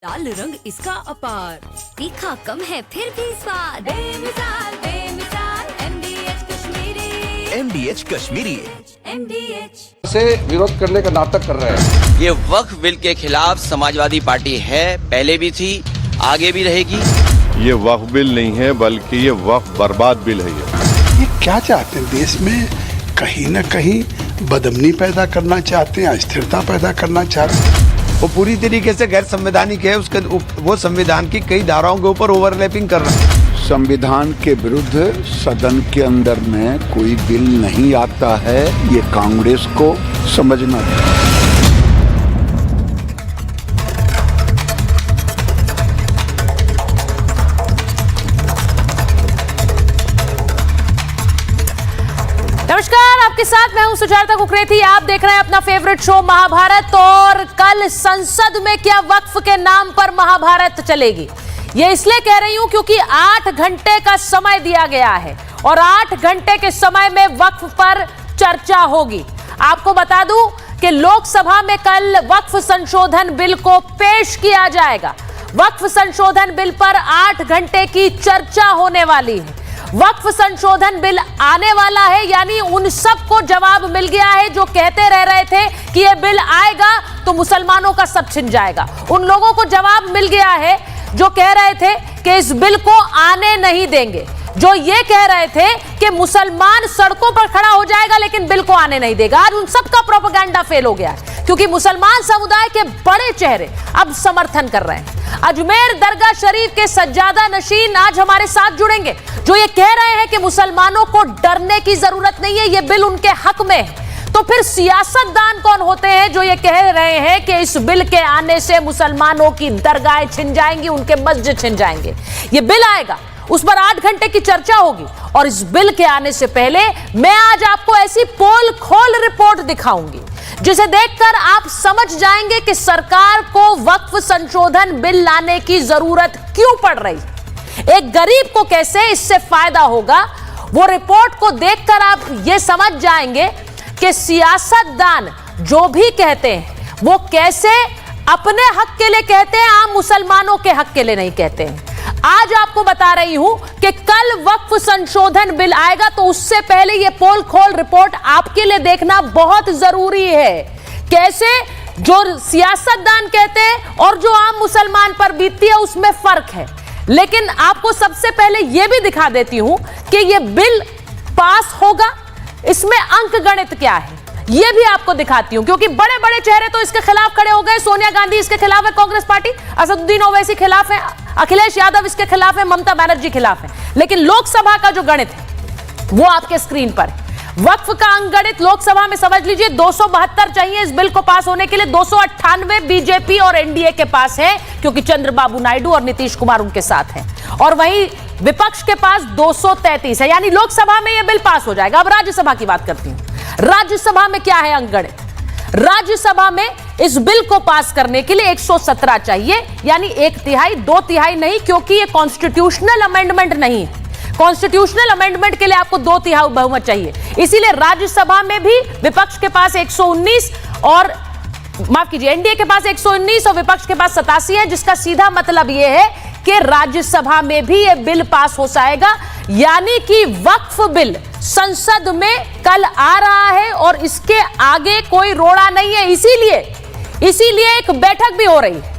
लाल रंग इसका अपार, तीखा कम है फिर भी स्वाद, बेमिसाल बेमिसाल MDH Kashmiri, MDH Kashmiri MDH से विरोध करने का नाटक कर रहे हैं। ये वक्फ बिल के खिलाफ समाजवादी पार्टी है, पहले भी थी, आगे भी रहेगी। ये वक्फ बिल नहीं है बल्कि ये वक्फ बर्बाद बिल है। ये क्या चाहते हैं? देश में कहीं न कहीं बदअमनी पैदा करना चाहते हैं, अस्थिरता पैदा करना चाहते हैं। वो पूरी तरीके से गैर संवैधानिक है। उसके वो संविधान की कई धाराओं के ऊपर ओवरलैपिंग कर रहा है। संविधान के विरुद्ध सदन के अंदर में कोई बिल नहीं आता है, ये कांग्रेस को समझना चाहिए। नमस्कार, आपके साथ मैं हूं सुजाता कुकरेती। आप देख रहे हैं अपना फेवरेट शो महाभारत। और कल संसद में क्या वक्फ के नाम पर महाभारत चलेगी? ये इसलिए कह रही हूं क्योंकि 8 घंटे का समय दिया गया है और 8 घंटे के समय में वक्फ पर चर्चा होगी। आपको बता दूं कि लोकसभा में कल वक्फ संशोधन बिल को पेश किया जाएगा। वक्फ संशोधन बिल पर 8 घंटे की चर्चा होने वाली है। वक्फ संशोधन बिल आने वाला है, यानी उन सबको जवाब मिल गया है जो कहते रह रहे थे कि ये बिल आएगा तो मुसलमानों का सब छिन जाएगा। उन लोगों को जवाब मिल गया है जो कह रहे थे कि इस बिल को आने नहीं देंगे, जो ये कह रहे थे कि मुसलमान सड़कों पर खड़ा हो जाएगा लेकिन बिल को आने नहीं देगा। आज उन सबका प्रोपेगेंडा फेल हो गया है क्योंकि मुसलमान समुदाय के बड़े चेहरे अब समर्थन कर रहे हैं। अजमेर दरगाह शरीफ के सज्जादा नशीन आज हमारे साथ जुड़ेंगे, जो ये कह रहे हैं कि मुसलमानों को डरने की जरूरत नहीं है, ये बिल उनके हक में है। तो फिर सियासतदान कौन होते हैं जो ये कह रहे हैं कि इस बिल के आने से मुसलमानों की दरगाहें छिन जाएंगी, उनके मस्जिद छिन जाएंगे? ये बिल आएगा, उस पर 8 घंटे की चर्चा होगी और इस बिल के आने से पहले मैं आज आपको ऐसी पोल खोल रिपोर्ट दिखाऊंगी जिसे देखकर आप समझ जाएंगे कि सरकार को वक्फ संशोधन बिल लाने की जरूरत क्यों पड़ रही, एक गरीब को कैसे इससे फायदा होगा। वो रिपोर्ट को देखकर आप ये समझ जाएंगे कि सियासतदान जो भी कहते हैं वो कैसे अपने हक के लिए कहते हैं, आम मुसलमानों के हक के लिए नहीं कहते हैं। आज आपको बता रही हूं कि कल वक्फ संशोधन बिल आएगा, तो उससे पहले ये पोल खोल रिपोर्ट आपके लिए देखना बहुत जरूरी है। कैसे जो सियासतदान कहते हैं और जो आम मुसलमान पर बीतती है उसमें फर्क है। लेकिन आपको सबसे पहले यह भी दिखा देती हूं कि यह बिल पास होगा, इसमें अंक गणित क्या है यह भी आपको दिखाती हूं, क्योंकि बड़े बड़े चेहरे तो इसके खिलाफ खड़े हो गए। सोनिया गांधी इसके खिलाफ है, कांग्रेस पार्टी, असदुद्दीन ओवैसी खिलाफ है, अखिलेश यादव इसके खिलाफ है, ममता बनर्जी खिलाफ है। लेकिन लोकसभा का जो गणित है वो आपके स्क्रीन पर है। वक्फ का अंक गणित लोकसभा में समझ लीजिए 272 चाहिए इस बिल को पास होने के लिए। 298 बीजेपी और एनडीए के पास है क्योंकि चंद्रबाबू नायडू और नीतीश कुमार उनके साथ हैं, और वहीं विपक्ष के पास 233 है, यानी लोकसभा में यह बिल पास हो जाएगा। अब राज्यसभा की बात करती हूं। राज्यसभा में क्या है अंक गणित? राज्यसभा में इस बिल को पास करने के लिए 117 चाहिए, यानी 1/3, 2/3 नहीं, क्योंकि यह कॉन्स्टिट्यूशनल अमेंडमेंट नहीं है। कॉन्स्टिट्यूशनल अमेंडमेंट के लिए आपको 2/3 बहुमत चाहिए। इसीलिए राज्यसभा में भी विपक्ष के पास 119 और माफ कीजिए एनडीए के पास 119 और विपक्ष के पास 87 है, जिसका सीधा मतलब यह है कि राज्यसभा में भी यह बिल पास हो जाएगा। यानी कि वक्फ बिल संसद में कल आ रहा है और इसके आगे कोई रोड़ा नहीं है। इसीलिए एक बैठक भी हो रही है।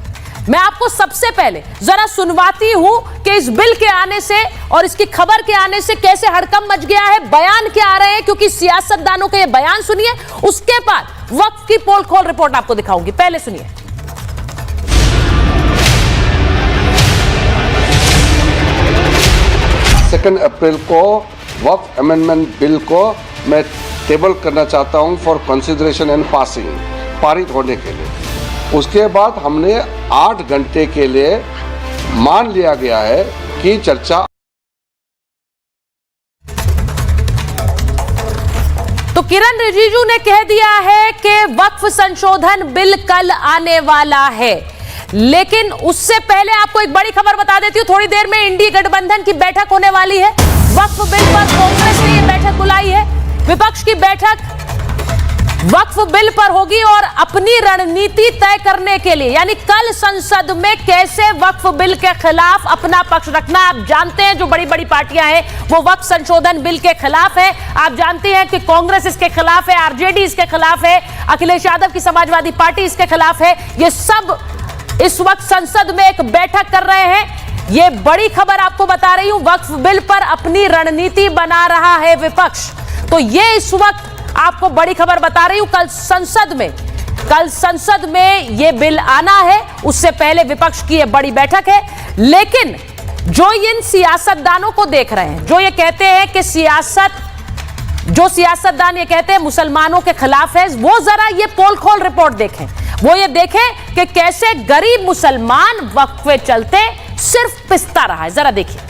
मैं आपको सबसे पहले जरा सुनवाती हूं कि इस बिल के आने से और इसकी खबर के आने से कैसे हड़कंप मच गया है, बयान क्या आ रहे हैं, क्योंकि सियासतदानों के ये बयान सुनिए, उसके बाद वक्फ की पोल खोल रिपोर्ट आपको दिखाऊंगी। पहले सुनिए। 2 अप्रैल को वक्फ अमेंडमेंट बिल को मैं टेबल करना चाहता हूं फॉर कंसिडरेशन एंड पासिंग, पारित होने के लिए। उसके बाद हमने 8 घंटे के लिए मान लिया गया है कि चर्चा। तो किरण रिजिजू ने कह दिया है कि वक्फ संशोधन बिल कल आने वाला है, लेकिन उससे पहले आपको एक बड़ी खबर बता देती हूं। थोड़ी देर में इंडी गठबंधन की बैठक होने वाली है। वक्फ बिल पर कांग्रेस ने यह बैठक बुलाई है। विपक्ष की बैठक वक्फ बिल पर होगी और अपनी रणनीति तय करने के लिए, यानी कल संसद में कैसे वक्फ बिल के खिलाफ अपना पक्ष रखना। आप जानते हैं जो बड़ी बड़ी पार्टियां हैं वो वक्फ संशोधन बिल के खिलाफ है। आप जानते हैं कि कांग्रेस इसके खिलाफ है, आरजेडी इसके खिलाफ है, अखिलेश यादव की समाजवादी पार्टी इसके खिलाफ है। ये सब इस वक्त संसद में एक बैठक कर रहे हैं। ये बड़ी खबर आपको बता रही हूं, वक्फ बिल पर अपनी रणनीति बना रहा है विपक्ष। तो ये इस वक्त आपको बड़ी खबर बता रही हूं। कल संसद में ये बिल आना है, उससे पहले विपक्ष की ये बड़ी बैठक है। लेकिन जो इन सियासतदानों को देख रहे हैं, जो ये कहते हैं कि सियासतदान ये कहते हैं मुसलमानों के खिलाफ है, वो जरा ये पोल खोल रिपोर्ट देखें। वो ये देखें कि कैसे गरीब मुसलमान वक्फ के चलते सिर्फ पिसता रहा है। जरा देखिए।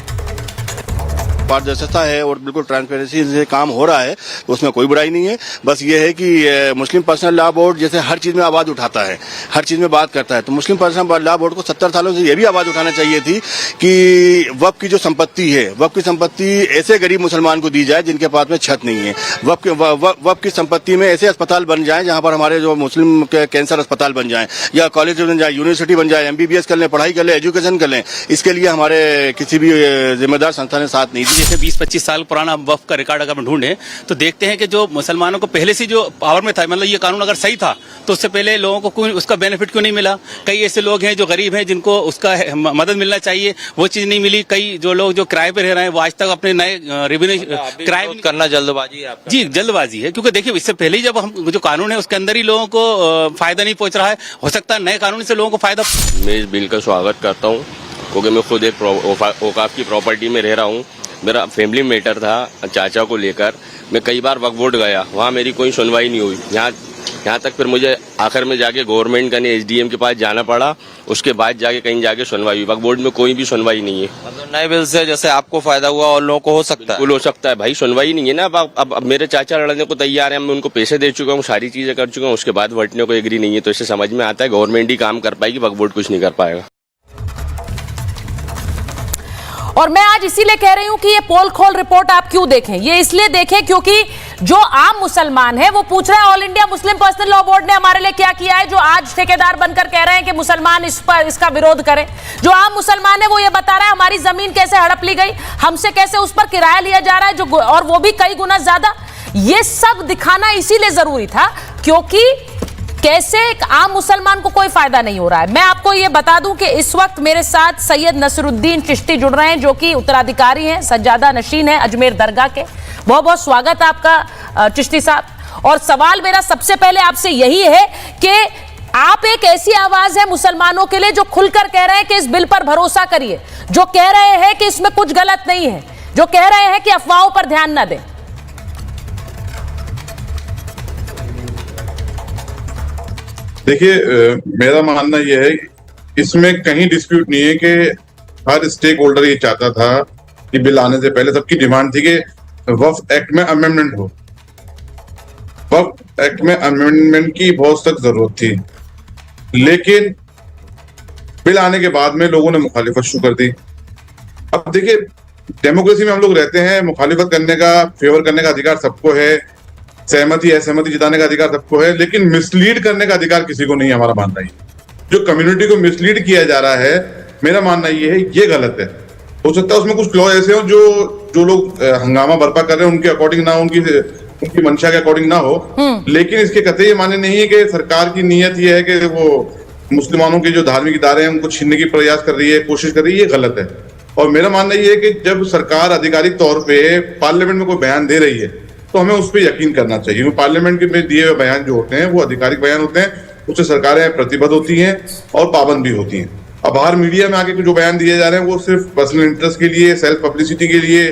पारदर्शिता है और बिल्कुल ट्रांसपेरेंसी से काम हो रहा है, तो उसमें कोई बुराई नहीं है। बस ये है कि मुस्लिम पर्सनल लॉ बोर्ड जैसे हर चीज में आवाज उठाता है, हर चीज में बात करता है, तो मुस्लिम पर्सनल लॉ बोर्ड को 70 सालों से ये भी आवाज उठाना चाहिए थी कि वक्फ की जो संपत्ति है, वक्फ की संपत्ति ऐसे गरीब मुसलमान को दी जाए जिनके पास में छत नहीं है। वक्फ की संपत्ति में ऐसे अस्पताल बन जाए जहां पर हमारे जो मुस्लिम के कैंसर अस्पताल बन जाए, या कॉलेज बन जाए, यूनिवर्सिटी बन जाए, MBBS कर लें, पढ़ाई कर लें, एजुकेशन कर लें। इसके लिए हमारे किसी भी जिम्मेदार संस्था ने साथ नहीं दी। जैसे 20-25 साल पुराना वक्फ का रिकॉर्ड अगर हम ढूंढें तो देखते हैं कि जो मुसलमानों को पहले से जो पावर में था, मतलब ये कानून अगर सही था तो उससे पहले लोगों को कोई उसका बेनिफिट क्यों नहीं मिला। कई ऐसे लोग हैं जो गरीब हैं जिनको उसका मदद मिलना चाहिए, वो चीज नहीं मिली। कई जो लोग जो किराए पे रह रहे हैं वो आज तक अपने नए रेवेन्यू किराए करना जल्दबाजी है जी, जल्दबाजी है। क्योंकि देखिए इससे पहले ही जब हम जो कानून है उसके अंदर ही लोगों को फायदा नहीं पहुंच रहा है, हो सकता है नए कानून से लोगों को फायदा। मैं इस बिल का स्वागत करता हूँ क्योंकि मैं खुद एक औकाफ की प्रॉपर्टी में रह रहा हूँ। मेरा फैमिली मैटर था चाचा को लेकर, मैं कई बार वक्फ बोर्ड गया, वहाँ मेरी कोई सुनवाई नहीं हुई। यहाँ तक फिर मुझे आखिर में जाके गवर्नमेंट का नहीं SDM के पास जाना पड़ा, उसके बाद जाके कहीं जाके सुनवाई हुई। वक्फ बोर्ड में कोई भी सुनवाई नहीं है। मतलब नए बिल से जैसे आपको फायदा हुआ और लोगों को हो सकता है, बिल्कुल हो सकता है भाई, सुनवाई नहीं है ना। अब मेरे चाचा लड़ने को तैयार है, मैं उनको पैसे दे चुका हूँ, सारी चीजें कर चुका हूँ, उसके बाद वटने को एग्री नहीं है। तो इससे समझ में आता है गवर्नमेंट ही काम कर पाएगी, वक्फ बोर्ड कुछ नहीं कर पाएगा। और मैं आज इसीलिए कह रही हूं कि ये पोल खोल रिपोर्ट आप क्यों देखें। ये इसलिए देखें क्योंकि जो आम मुसलमान है वो पूछ रहा है all India Muslim personal law board ने हमारे लिए क्या किया है, जो आज ठेकेदार बनकर कह रहे हैं कि मुसलमान इसका विरोध करें। जो आम मुसलमान है वो ये बता रहा है हमारी जमीन कैसे हड़प ली गई, हमसे कैसे उस पर किराया लिया जा रहा है, जो और वो भी कई गुना ज्यादा। ये सब दिखाना इसीलिए जरूरी था क्योंकि कैसे एक आम मुसलमान को कोई फायदा नहीं हो रहा है। मैं आपको ये बता दूं कि इस वक्त मेरे साथ सैयद नसरुद्दीन चिश्ती जुड़ रहे हैं, जो कि उत्तराधिकारी हैं, सज्जादा नशीन है अजमेर दरगाह के। बहुत बहुत स्वागत आपका चिश्ती साहब। और सवाल मेरा सबसे पहले आपसे यही है कि आप एक ऐसी आवाज है मुसलमानों के लिए जो खुलकर कह रहे हैं कि इस बिल पर भरोसा करिए, जो कह रहे हैं कि इसमें कुछ गलत नहीं है, जो कह रहे हैं कि अफवाहों पर ध्यान न दें। देखिए, मेरा मानना यह है इसमें कहीं डिस्प्यूट नहीं है कि हर स्टेक होल्डर ये चाहता था कि बिल आने से पहले सबकी डिमांड थी कि वक्फ एक्ट में अमेंडमेंट हो। वक्फ एक्ट में अमेंडमेंट की बहुत सख्त जरूरत थी, लेकिन बिल आने के बाद में लोगों ने मुखालिफत शुरू कर दी। अब देखिए, डेमोक्रेसी में हम लोग रहते हैं, मुखालिफत करने का, फेवर करने का अधिकार सबको है, सहमति असहमति जताने का अधिकार सबको है, लेकिन मिसलीड करने का अधिकार किसी को नहीं है। हमारा मानना है जो कम्युनिटी को मिसलीड किया जा रहा है, मेरा मानना ये है ये गलत है। हो सकता है उसमें कुछ क्लॉज ऐसे हो जो लोग हंगामा बर्पा कर रहे हैं उनके अकॉर्डिंग ना हो, उनकी मंशा के अकॉर्डिंग ना हो, लेकिन इसके कतई ये माने नहीं है कि सरकार की नीयत ये है कि वो मुसलमानों के जो धार्मिक इदारे हैं उनको छीनने की प्रयास कर रही है, कोशिश कर रही है, ये गलत है। और मेरा मानना ये है कि जब सरकार आधिकारिक तौर पे पार्लियामेंट में कोई बयान दे रही है तो हमें उस पर यकीन करना चाहिए। पार्लियामेंट के में दिए हुए बयान जो होते हैं वो आधिकारिक बयान होते हैं, उससे सरकारें प्रतिबद्ध होती हैं और पाबंद भी होती हैं। अब बाहर मीडिया में आके जो बयान दिए जा रहे हैं वो सिर्फ पर्सनल इंटरेस्ट के लिए, सेल्फ पब्लिसिटी के लिए,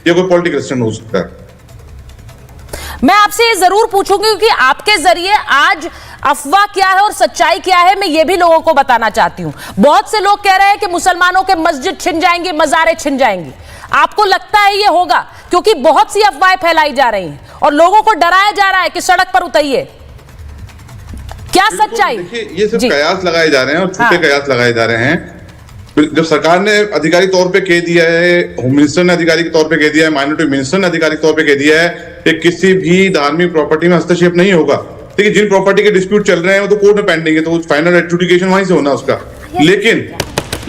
या कोई पॉलिटिकल स्टंट हो सकता है। मैं आपसे ये जरूर पूछूंगी क्योंकि आपके जरिए आज अफवाह क्या है और सच्चाई क्या है मैं ये भी लोगों को बताना चाहती हूं। बहुत से लोग कह रहे हैं कि मुसलमानों के मस्जिद छिन जाएंगे, मज़ारें छिन जाएंगी। आपको लगता है ये होगा? क्योंकि बहुत सी अफवाहें फैलाई जा रही हैं और लोगों को डराया जा रहा है कि सड़क पर उतरिए। क्या सच्चाई? देखिए, ये सिर्फ कयास लगाए जा रहे हैं और झूठे कयास लगाए जा रहे हैं। जब सरकार ने आधिकारिक तौर पे कह दिया है, होम मिनिस्टर ने आधिकारिक तौर पे कह दिया है, माइनॉरिटी मिनिस्टर ने आधिकारिक तौर पे कह दिया है कि किसी भी धार्मिक प्रॉपर्टी में हस्तक्षेप नहीं होगा, देखिए जिन प्रॉपर्टी के डिस्प्यूट चल रहे हैं वो तो कोर्ट में पेंडिंग है, तो फाइनल एडजुडिकेशन वहीं से होना उसका। लेकिन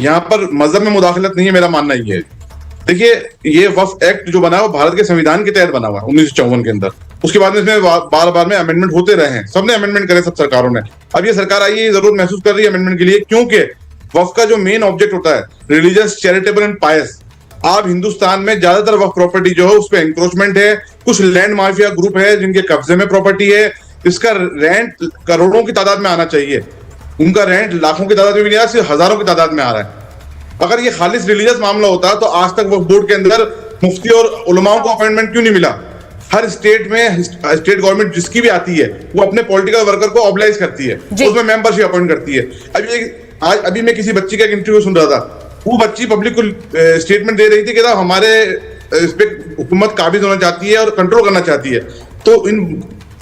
यहाँ पर मजहब में मुदाखलत नहीं है, मेरा मानना ये है। देखिए ये वक्फ एक्ट जो बना है वो भारत के संविधान के तहत बना हुआ है 1954 के अंदर। उसके बाद में इसमें बार बार में अमेंडमेंट होते रहे हैं, सबने अमेंडमेंट करे, सब सरकारों ने। अब ये सरकार आई है जरूरत महसूस कर रही है अमेंडमेंट के लिए, क्योंकि वक्फ का जो मेन ऑब्जेक्ट होता है रिलीजियस, चैरिटेबल एंड पायस। आप हिंदुस्तान में ज्यादातर वक्फ प्रॉपर्टी जो है उस पर एंक्रोचमेंट है, कुछ लैंड माफिया ग्रुप है जिनके कब्जे में प्रॉपर्टी है, इसका रेंट करोड़ों की तादाद में आना चाहिए, उनका रेंट लाखों की तादाद में भी नहीं आ रहा, सिर्फ हजारों की तादाद में आ रहा है। अगर ये खालिस रिलीजियस मामला होता तो आज तक वक्फ बोर्ड के अंदर मुफ्ती और उलमाओं को अपॉइंटमेंट क्यों नहीं मिला? हर स्टेट में स्टेट गवर्नमेंट जिसकी भी आती है वो अपने पॉलिटिकल वर्कर को ऑब्लाइज करती है, उसमें मेंबरशिप अपॉइंट करती है। अभी मैं किसी बच्ची का इंटरव्यू सुन रहा था, वो बच्ची पब्लिक को स्टेटमेंट दे रही थी कि हमारे इस पे हुकूमत काबिज होना चाहती है और कंट्रोल करना चाहती है। तो इन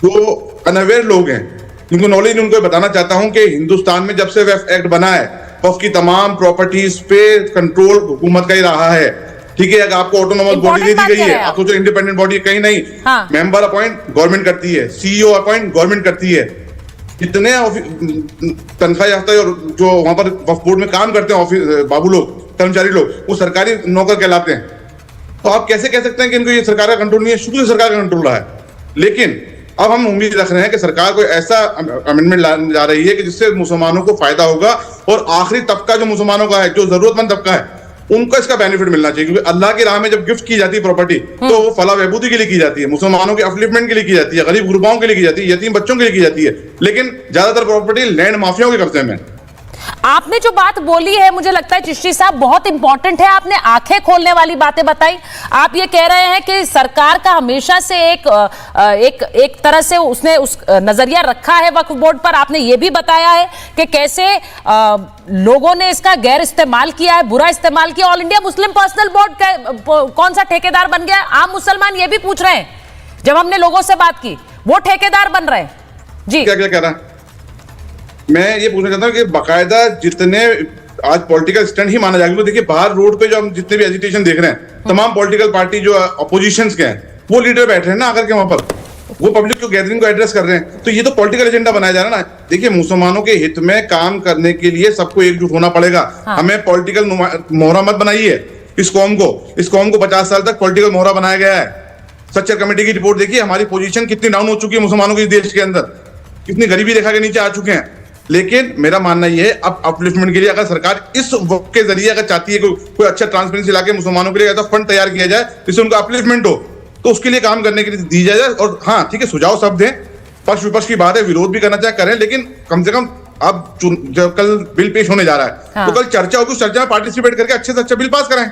जो अनअवेयर लोग हैं जिनको नॉलेज, उनको बताना चाहता हूं कि हिंदुस्तान में जब से वक्फ एक्ट बना है वक्फ की तमाम प्रॉपर्टीज पे कंट्रोल हुकूमत का ही रहा है। ठीक है, अगर आपको ऑटोनोमस बॉडी दे दी गई है, आप सोचो इंडिपेंडेंट बॉडी कहीं नहीं, मेंबर अपॉइंट गवर्नमेंट करती है, सीईओ अपॉइंट गवर्नमेंट करती है। इतने तनख्वाह याफ्ता और जो वहां पर वक्फ बोर्ड में काम करते हैं ऑफिस बाबू लोग, कर्मचारी लोग, वो सरकारी नौकर कहलाते हैं। तो आप कैसे कह सकते हैं कि इनको ये सरकार का कंट्रोल नहीं है? शुरू से सरकार का कंट्रोल रहा है। लेकिन अब हम उम्मीद रख रहे हैं कि सरकार कोई ऐसा अमेंडमेंट लाने जा रही है कि जिससे मुसलमानों को फायदा होगा और आखिरी तबका जो मुसलमानों का है, जो जरूरतमंद तबका है, उनको इसका बेनिफिट मिलना चाहिए। क्योंकि अल्लाह की राह में जब गिफ्ट की जाती है प्रॉपर्टी तो वो फलाह बहबूदी के लिए की जाती है, मुसलमानों के अपलिफ्टमेंट के लिए की जाती है, गरीब गुरबाओं के लिए की जाती है, यतीम बच्चों के लिए की जाती है। लेकिन ज्यादातर प्रॉपर्टी लैंड माफियाओं के कब्जे में। आपने जो बात बोली है मुझे लगता है चिश्ती साहब बहुत इंपॉर्टेंट है, आपने आंखें खोलने वाली बातें बताई। आप ये कह रहे हैं कि सरकार का हमेशा से एक तरह से उसने उस नजरिया रखा है वक्फ बोर्ड पर। आपने ये भी बताया है कि कैसे लोगों ने इसका गैर इस्तेमाल किया है, बुरा इस्तेमाल किया। All India Muslim personal board का कौन सा ठेकेदार बन गया? आम मुसलमान ये भी पूछ रहे हैं, जब हमने लोगों से बात की वो ठेकेदार बन रहे हैं। जी क्या कह रहा है? मैं ये पूछना चाहता हूँ कि बाकायदा जितने आज पॉलिटिकल स्टैंड ही माना जाएगा, देखिए बाहर रोड पे जो हम जितने भी एजिटेशन देख रहे हैं, तमाम पॉलिटिकल पार्टी जो अपोजिशन के हैं वो लीडर बैठ रहे हैं ना आकर के वहां पर, वो पब्लिक को गैदरिंग को एड्रेस कर रहे हैं। तो ये तो पॉलिटिकल एजेंडा बनाया जा रहा है ना। देखिए मुसलमानों के हित में काम करने के लिए सबको एकजुट होना पड़ेगा। हमें पॉलिटिकल मोहरा मत बनाइए इस कौम को 50 साल तक पॉलिटिकल मोहरा बनाया गया है। सच्चर कमेटी की रिपोर्ट देखिए, हमारी पोजीशन कितनी डाउन हो चुकी है मुसलमानों के देश के अंदर, कितनी गरीबी रेखा के नीचे आ चुके हैं। लेकिन मेरा मानना यह है अब अपलिफ्टमेंट के लिए अगर सरकार इस वक्त के जरिए अगर चाहती है कोई अच्छा ट्रांसपेरेंसी लाके मुसलमानों के लिए ऐसा फंड तैयार किया जाए जिससे उनका अपलिफ्टमेंट हो, तो उसके लिए काम करने के लिए दी जाए। और हाँ ठीक है, सुझाव सब दें, पक्ष विपक्ष की बात है, विरोध भी करना चाहे करें, लेकिन कम से कम अब जब कल बिल पेश होने जा रहा है तो कल चर्चा होगी, उस चर्चा में पार्टिसिपेट करके अच्छे से अच्छा बिल पास करें।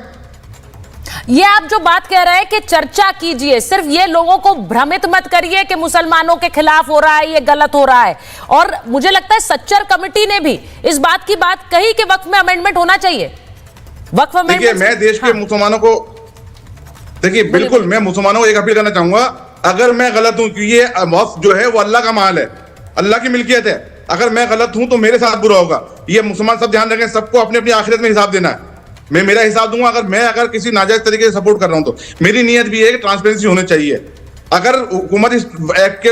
ये आप जो बात कह रहे हैं कि चर्चा कीजिए, सिर्फ ये लोगों को भ्रमित मत करिए कि मुसलमानों के खिलाफ हो रहा है, ये गलत हो रहा है। और मुझे लगता है सच्चर कमेटी ने भी इस बात की बात कही कि वक्फ में अमेंडमेंट होना चाहिए। वक्फ अमेंडमेंट, देखिए मैं देश के मुसलमानों को, देखिए बिल्कुल मैं मुसलमानों को एक अपील करना चाहूंगा, अगर मैं गलत हूं, क्योंकि ये वक्फ जो है वो अल्लाह का माल है, अल्लाह की मिल्कियत है, अगर मैं गलत हूं तो मेरे साथ बुरा होगा। ये मुसलमान सब ध्यान रखें, सबको अपनी अपनी आखिरत में हिसाब देना है। मैं मेरा हिसाब दूंगा, अगर किसी नाजायज तरीके से सपोर्ट कर रहा हूं तो मेरी नीयत भी है कि ट्रांसपेरेंसी होनी चाहिए। अगर हुकूमत इस एक्ट के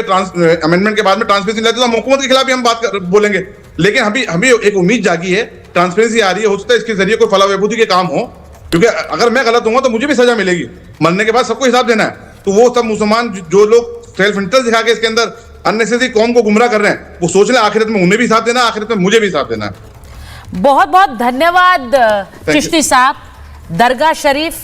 अमेंडमेंट के बाद में ट्रांसपेरेंसी लाती है तो हुकूमत के खिलाफ भी हम बोलेंगे। लेकिन अभी एक उम्मीद जागी है, ट्रांसपेरेंसी आ रही है, हो सकता है इसके जरिए कोई फलाह बहबूदी के काम हो, क्योंकि अगर मैं गलत हूँ तो मुझे भी सजा मिलेगी, मरने के बाद सबको हिसाब देना है। तो वो सब मुसलमान जो लोग सेल्फ इंटरेस्ट दिखा के इसके अंदर अननेसेसरी कौम को गुमराह कर रहे हैं, वो सोच लें आखिरत में उन्हें भी हिसाब देना, आखिरत में मुझे भी हिसाब देना है। बहुत बहुत धन्यवाद चिश्ती साहब, दरगाह शरीफ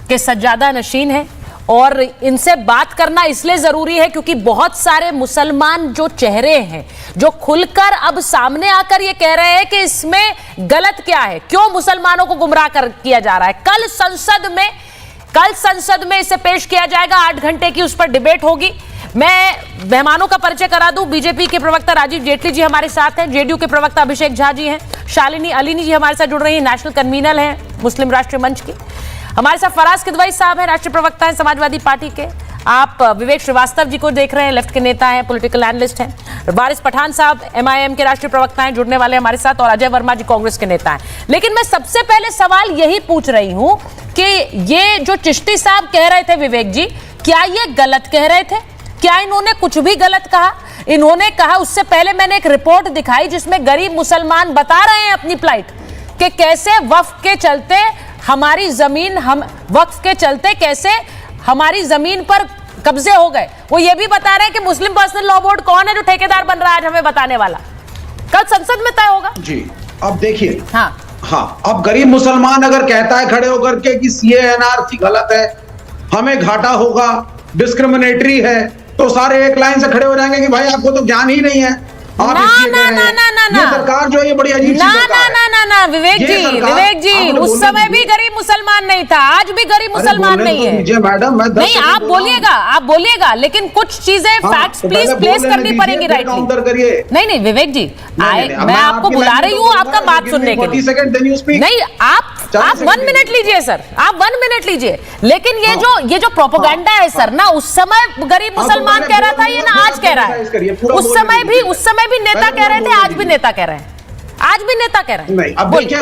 के सज्जादा नशीन हैं और इनसे बात करना इसलिए जरूरी है क्योंकि बहुत सारे मुसलमान जो चेहरे हैं जो खुलकर अब सामने आकर ये कह रहे हैं कि इसमें गलत क्या है, क्यों मुसलमानों को गुमराह किया जा रहा है। कल संसद में इसे पेश किया जाएगा, 8 घंटे की उस पर डिबेट होगी। मैं मेहमानों का परिचय करा दूं, बीजेपी के प्रवक्ता राजीव जेटली जी हमारे साथ हैं, जेडीयू के प्रवक्ता अभिषेक झा जी हैं, शालिनी अलीनी जी हमारे साथ जुड़ रही हैं, नेशनल कन्वीनर हैं मुस्लिम राष्ट्रीय मंच की। हमारे साथ फराज किदवई साहब हैं, राष्ट्रीय प्रवक्ता हैं समाजवादी पार्टी के। आप विवेक श्रीवास्तव जी को देख रहे हैं, लेफ्ट के नेता हैं, पॉलिटिकल एनालिस्ट हैं। वारिस पठान साहब एमआईएम के राष्ट्रीय प्रवक्ता हैं, जुड़ने वाले हमारे साथ, और अजय वर्मा जी कांग्रेस के नेता हैं। लेकिन मैं सबसे पहले सवाल यही पूछ रही हूं कि ये जो चिश्ती साहब कह रहे थे विवेक जी, क्या ये गलत कह रहे थे? क्या इन्होंने कुछ भी गलत कहा? इन्होंने कहा, उससे पहले मैंने एक रिपोर्ट दिखाई जिसमें गरीब मुसलमान बता रहे हैं अपनी plight कि कैसे वक्फ के चलते हमारी जमीन, हम वक्फ के चलते कैसे हमारी जमीन पर कब्जे हो गए। वो ये भी बता रहे हैं कि मुस्लिम पर्सनल लॉ बोर्ड कौन है जो ठेकेदार बन रहा है आज हमें बताने वाला, कल संसद में तय होगा। जी अब देखिए, हाँ अब गरीब मुसलमान अगर कहता है खड़े होकर के कि CANRC गलत है, हमें घाटा होगा, डिस्क्रिमिनेटरी है, तो सारे एक लाइन से खड़े हो जाएंगे कि भाई आपको तो ज्ञान ही नहीं है, आप इसलिए कह रहे हैं। ये सरकार जो है ये बड़ी अजीब सी सरकार है। ना विवेक जी, उस समय भी गरीब मुसलमान नहीं था, आज भी गरीब मुसलमान नहीं है। मैडम नहीं, आप बोलिएगा, लेकिन कुछ चीजें फैक्ट्स प्लीज प्लेस करनी पड़ेंगी राइटली। नहीं विवेक जी, मैं आपको बुला रही हूँ आपका बात सुनने के लिए। नहीं, आप 1 मिनट लीजिए सर, आप 1 मिनट लीजिए। लेकिन ये जो प्रोपेगेंडा है सर ना, उस समय गरीब मुसलमान कह रहा था, ये ना आज कह रहा है। उस समय भी नेता कह रहे थे, आज भी नेता कह रहे हैं, आज भी नेता कह रहे हैं। नहीं, अब देखिए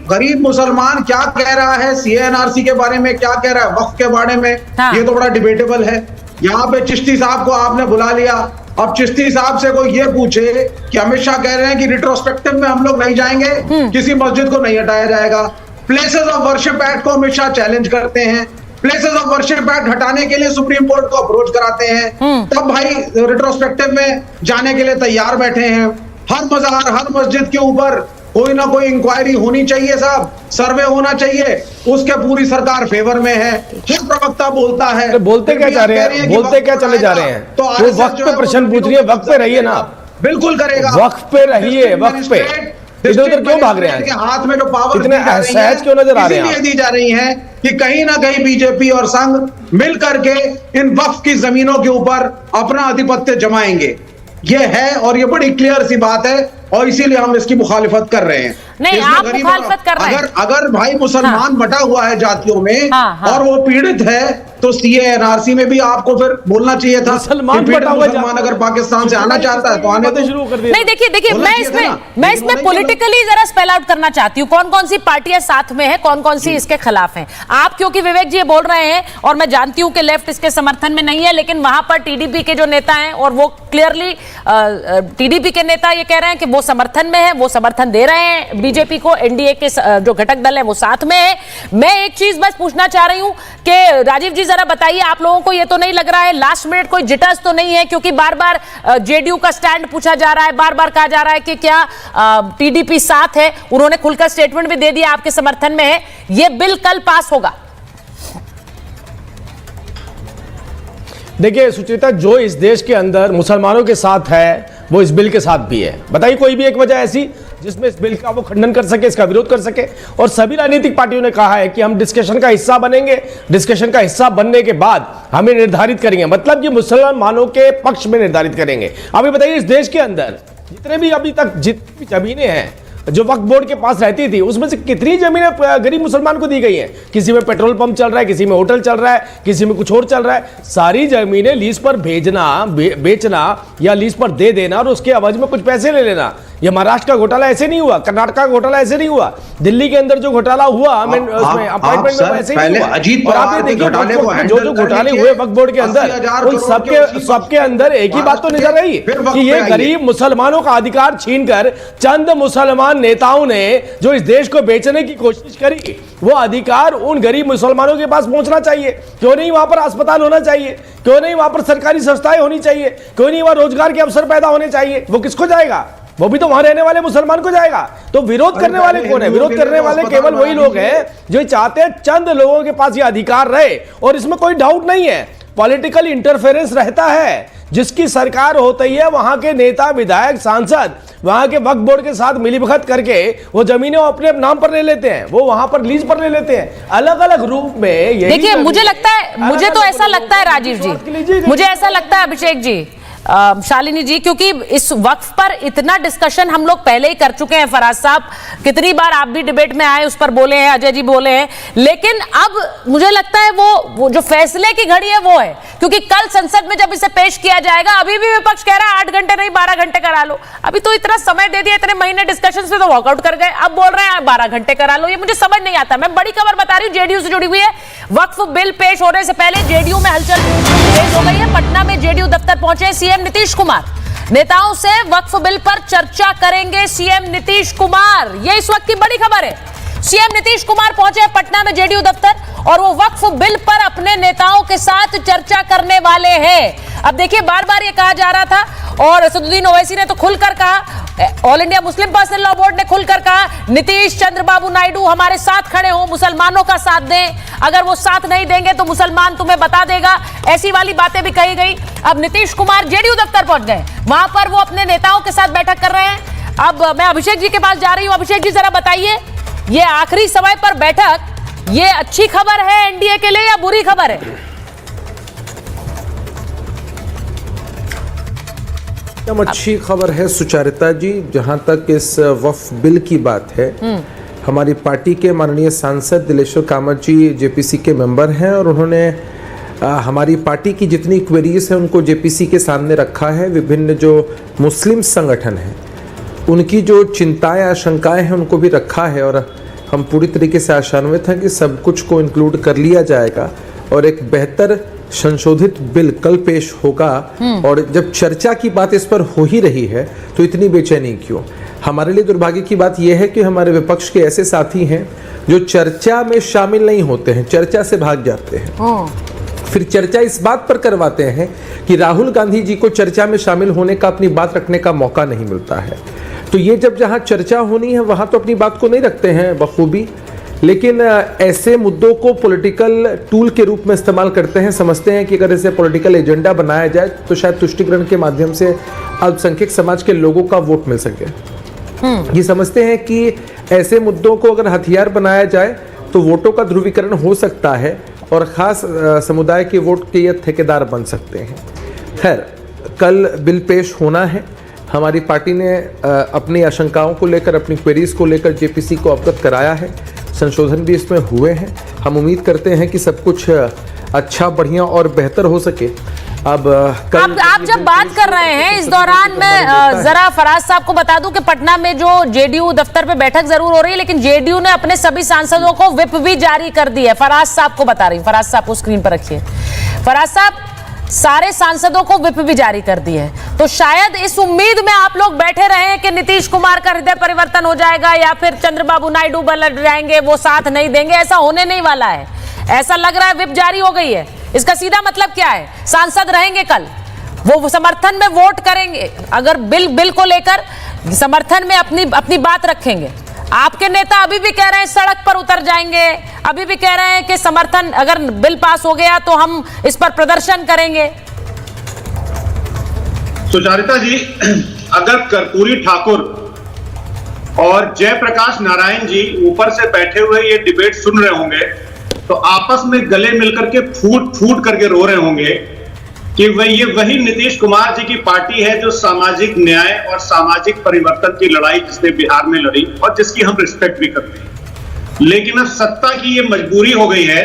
गरीब मुसलमान क्या कह रहा है, CANRC के बारे में क्या कह रहा है, वक्फ के बारे में, ये तो बड़ा डिबेटेबल है। यहाँ पे चिश्ती साहब को आपने बुला लिया, अब चिश्ती साहब से कोई ये पूछे कि अमित शाह कह रहे हैं कि रिट्रोस्पेक्टिव में हम लोग नहीं जाएंगे, किसी मस्जिद को नहीं हटाया जाएगा। प्लेसेस ऑफ वर्शिप एक्ट को अमित शाह चैलेंज करते हैं, प्लेसेस ऑफ वर्शिप एक्ट हटाने के लिए सुप्रीम कोर्ट को अप्रोच कराते हैं, तब भाई रिट्रोस्पेक्टिव में जाने के लिए तैयार बैठे हैं। हर मजार, हर मस्जिद के ऊपर कोई ना कोई इंक्वायरी होनी चाहिए साहब, सर्वे होना चाहिए, उसके पूरी सरकार फेवर में है। हर प्रवक्ता बोलता है, बोलते क्या जा रहे हैं, बोलते क्या चले जा रहे हैं। तो वक्त पे प्रश्न पूछ रही है, वक्त पे रहिए ना, बिल्कुल करेगा, वक्त पे रहिए, वक्त पे इधर उधर क्यों भाग रहे हैं, हाथ में जो पावर इतने असहज क्यों नजर आ रहे हैं, दी जा रही है कि कहीं ना कहीं बीजेपी और संघ मिल करके इन वक्फ की जमीनों के ऊपर अपना आधिपत्य जमाएंगे। ये है और ये बड़ी क्लियर सी बात है, और इसीलिए हम इसकी मुखालिफत कर रहे हैं। नहीं, आप मुखालिफत कर रहे हैं। अगर भाई मुसलमान बटा हुआ है जातियों में और वो पीड़ित है, तो CANRC में भी आपको फिर बोलना चाहिए था। मुसलमान अगर पाकिस्तान से आना चाहता है तो आने दो। शुरू कर दिया। नहीं, देखिए मैं इसमें पॉलिटिकली जरा स्पेल आउट करना चाहती हूँ, कौन कौन सी पार्टियां साथ में है, कौन कौन सी इसके खिलाफ हैं। आप क्योंकि विवेक जी ये बोल रहे हैं और मैं जानती हूँ कि लेफ्ट इसके समर्थन में नहीं है, लेकिन वहां पर TDP के जो नेता हैं और वो क्लियरली TDP के नेता ये कह रहे हैं कि वो समर्थन में है, वो समर्थन दे रहे हैं बीजेपी को, NDA के जो घटक दल है वो साथ में है। मैं एक चीज बस पूछना चाह रही हूं कि राजीव जी जरा बताइए, आप लोगों को ये तो नहीं लग रहा है लास्ट मिनट कोई जिटर्स तो नहीं है, क्योंकि बार बार JDU का स्टैंड पूछा जा रहा है, बार बार कहा जा रहा है कि क्या TDP साथ है, उन्होंने खुलकर स्टेटमेंट भी दे दिया आपके समर्थन में है, ये बिल कल पास होगा। देखिए सुचिता, जो इस देश के अंदर मुसलमानों के साथ है वो इस बिल के साथ भी है। बताइए कोई भी एक वजह ऐसी जिसमें इस बिल का वो खंडन कर सके, इसका विरोध कर सके। और सभी राजनीतिक पार्टियों ने कहा है कि हम डिस्कशन का हिस्सा बनेंगे, डिस्कशन का हिस्सा बनने के बाद हमें निर्धारित करेंगे, मतलब कि मुसलमानों के पक्ष में निर्धारित करेंगे। अभी बताइए इस देश के अंदर जितने भी अभी तक जितनी भी जमीनें हैं जो वक्फ बोर्ड के पास रहती थी, उसमें से कितनी जमीनें गरीब मुसलमान को दी गई हैं। किसी में पेट्रोल पंप चल रहा है, किसी में होटल चल रहा है, किसी में कुछ और चल रहा है। सारी जमीनें लीज पर बेचना या लीज पर दे देना और उसके एवज में कुछ पैसे ले लेना, ये महाराष्ट्र का घोटाला ऐसे नहीं हुआ, कर्नाटक का घोटाला ऐसे नहीं हुआ, दिल्ली के अंदर जो घोटाला हुआ उसमें अपॉइंटमेंट में ऐसे नहीं हुआ। और आप ये देखिए जो घोटाले हुए वक्फ बोर्ड के अंदर, उन सबके अंदर एक ही बात तो नजर आई कि ये गरीब मुसलमानों का अधिकार छीनकर चंद मुसलमान नेताओं ने जो इस देश को बेचने की कोशिश करी, वो अधिकार उन गरीब मुसलमानों के पास पहुंचना चाहिए। क्यों नहीं वहां पर अस्पताल होना चाहिए, क्यों नहीं वहां पर सरकारी संस्थाएं होनी चाहिए, क्यों नहीं वहां रोजगार के अवसर पैदा होने चाहिए। वो किसको जाएगा? वो भी तो वहां रहने वाले मुसलमान को जाएगा। तो विरोध करने वाले कौन है? विरोध करने वाले केवल वही लोग हैं जो चाहते हैं चंद लोगों के पास ये अधिकार रहे, और इसमें कोई डाउट नहीं है पॉलिटिकल इंटरफेरेंस रहता है। जिसकी सरकार होती है वहां के नेता, विधायक, सांसद वहां के वक्फ बोर्ड के साथ मिलीभगत करके वो जमीनें अपने नाम पर ले लेते हैं, वो वहां पर लीज पर ले लेते हैं अलग अलग रूप में। देखिए मुझे लगता है, मुझे तो ऐसा लगता है राजीव जी, मुझे ऐसा लगता है अभिषेक जी, शालिनी जी, क्योंकि इस वक्फ पर इतना डिस्कशन हम लोग पहले ही कर चुके हैं। फराज साहब कितनी बार आप भी डिबेट में आए, उस पर बोले हैं, अजय जी बोले हैं, लेकिन अब मुझे लगता है वो जो फैसले की घड़ी है वो है, क्योंकि कल संसद में जब इसे पेश किया जाएगा, अभी भी विपक्ष कह रहा है 8 घंटे नहीं 12 घंटे करा लो। अभी तो इतना समय दे दिया, इतने महीने डिस्कशन से तो वॉकआउट कर गए, अब बोल रहे हैं 12 घंटे करा लो। ये मुझे समझ नहीं आता। मैं बड़ी खबर बता रही हूँ, जेडीयू से जुड़ी हुई है। वक्फ बिल पेश होने से पहले जेडीयू में हलचल तेज हो गई है। पटना में जेडीयू दफ्तर पहुंचे सीएम नीतीश कुमार। नेताओं से वक्फ बिल पर चर्चा करेंगे सीएम नीतीश कुमार, ये इस वक्त की बड़ी खबर है। सीएम नीतीश कुमार पहुंचे पटना में जेडीयू दफ्तर और वो वक्फ बिल पर अपने नेताओं के साथ चर्चा करने वाले हैं। अब देखिए, बार बार ये कहा जा रहा था और असदुद्दीन ओवैसी ने तो खुलकर कहा, all India Muslim personal law board ने खुलकर कहा, नीतीश चंद्रबाबू नायडू हमारे साथ खड़े हो, मुसलमानों का साथ दें, अगर वो साथ नहीं देंगे तो मुसलमान तुम्हें बता देगा, ऐसी वाली बातें भी कही गई। अब नीतीश कुमार जेडीयू दफ्तर पहुंच गए, वहां पर वो अपने नेताओं के साथ बैठक कर रहे हैं। अब मैं अभिषेक जी के पास जा रही हूं। अभिषेक जी, जरा बताइए, ये आखिरी समय पर बैठक, ये अच्छी खबर है एनडीए के लिए या बुरी खबर है? अच्छी खबर है सुचारिता जी। जहां तक इस वक्फ बिल की बात है, हमारी पार्टी के माननीय सांसद दिलेश्वर कामत जी जेपीसी के मेंबर हैं और उन्होंने हमारी पार्टी की जितनी क्वेरीज हैं उनको जेपीसी के सामने रखा है। विभिन्न जो मुस्लिम संगठन हैं उनकी जो चिंताएं आशंकाएं हैं उनको भी रखा है और हम पूरी तरीके से आशान्वित हैं कि सब कुछ को इंक्लूड कर लिया जाएगा और एक बेहतर संशोधित बिल कल पेश होगा। और जब चर्चा की बात इस पर हो ही रही है तो इतनी बेचैनी क्यों? हमारे लिए दुर्भाग्य की बात यह है कि हमारे विपक्ष के ऐसे साथी हैं जो चर्चा में शामिल नहीं होते हैं, चर्चा से भाग जाते हैं। फिर चर्चा इस बात पर करवाते हैं कि राहुल गांधी जी को चर्चा में शामिल होने का, अपनी बात रखने का मौका नहीं मिलता है। तो ये जब जहां चर्चा होनी है वहां तो अपनी बात को नहीं रखते हैं बखूबी, लेकिन ऐसे मुद्दों को पॉलिटिकल टूल के रूप में इस्तेमाल करते हैं। समझते हैं कि अगर इसे पॉलिटिकल एजेंडा बनाया जाए तो शायद तुष्टिकरण के माध्यम से अल्पसंख्यक समाज के लोगों का वोट मिल सके। ये समझते हैं कि ऐसे मुद्दों को अगर हथियार बनाया जाए तो वोटों का ध्रुवीकरण हो सकता है और खास समुदाय के वोट के ये ठेकेदार बन सकते हैं। खैर, कल बिल पेश होना है। हमारी पार्टी ने अपनी आशंकाओं को लेकर, अपनी क्वेरीज को लेकर जेपीसी को अवगत कराया है। संशोधन भी इसमें हुए हैं। हम उम्मीद करते हैं कि सब कुछ अच्छा, बढ़िया और बेहतर हो सके। अब आप जब बात कर रहे हैं इस दौरान मैं जरा फराज साहब को बता दूं कि पटना में जो जेडीयू दफ्तर पे बैठक जरूर हो रही है, लेकिन जेडीयू ने अपने सभी सांसदों को व्हिप भी जारी कर दी है। फराज साहब को बता रही हूं, फराज साहब को स्क्रीन पर रखिए। फराज साहब, सारे सांसदों को व्हिप भी जारी कर दी है, तो शायद इस उम्मीद में आप लोग बैठे रहे हैं कि नीतीश कुमार का हृदय परिवर्तन हो जाएगा या फिर चंद्रबाबू नायडू पलट जाएंगे, वो साथ नहीं देंगे। ऐसा होने नहीं वाला है। ऐसा लग रहा है व्हिप जारी हो गई है। इसका सीधा मतलब क्या है? सांसद रहेंगे कल, वो समर्थन में वोट करेंगे, अगर बिल को लेकर समर्थन में अपनी बात रखेंगे। आपके नेता अभी भी कह रहे हैं सड़क पर उतर जाएंगे, अभी भी कह रहे हैं कि समर्थन, अगर बिल पास हो गया तो हम इस पर प्रदर्शन करेंगे। सुचारिता जी, अगर कर्पूरी ठाकुर और जयप्रकाश नारायण जी ऊपर से बैठे हुए ये डिबेट सुन रहे होंगे तो आपस में गले मिलकर के फूट फूट करके रो रहे होंगे कि ये वही नीतीश कुमार जी की पार्टी है जो सामाजिक न्याय और सामाजिक परिवर्तन की लड़ाई जिसने बिहार में लड़ी और जिसकी हम रिस्पेक्ट भी करते हैं। लेकिन अब सत्ता की ये मजबूरी हो गई है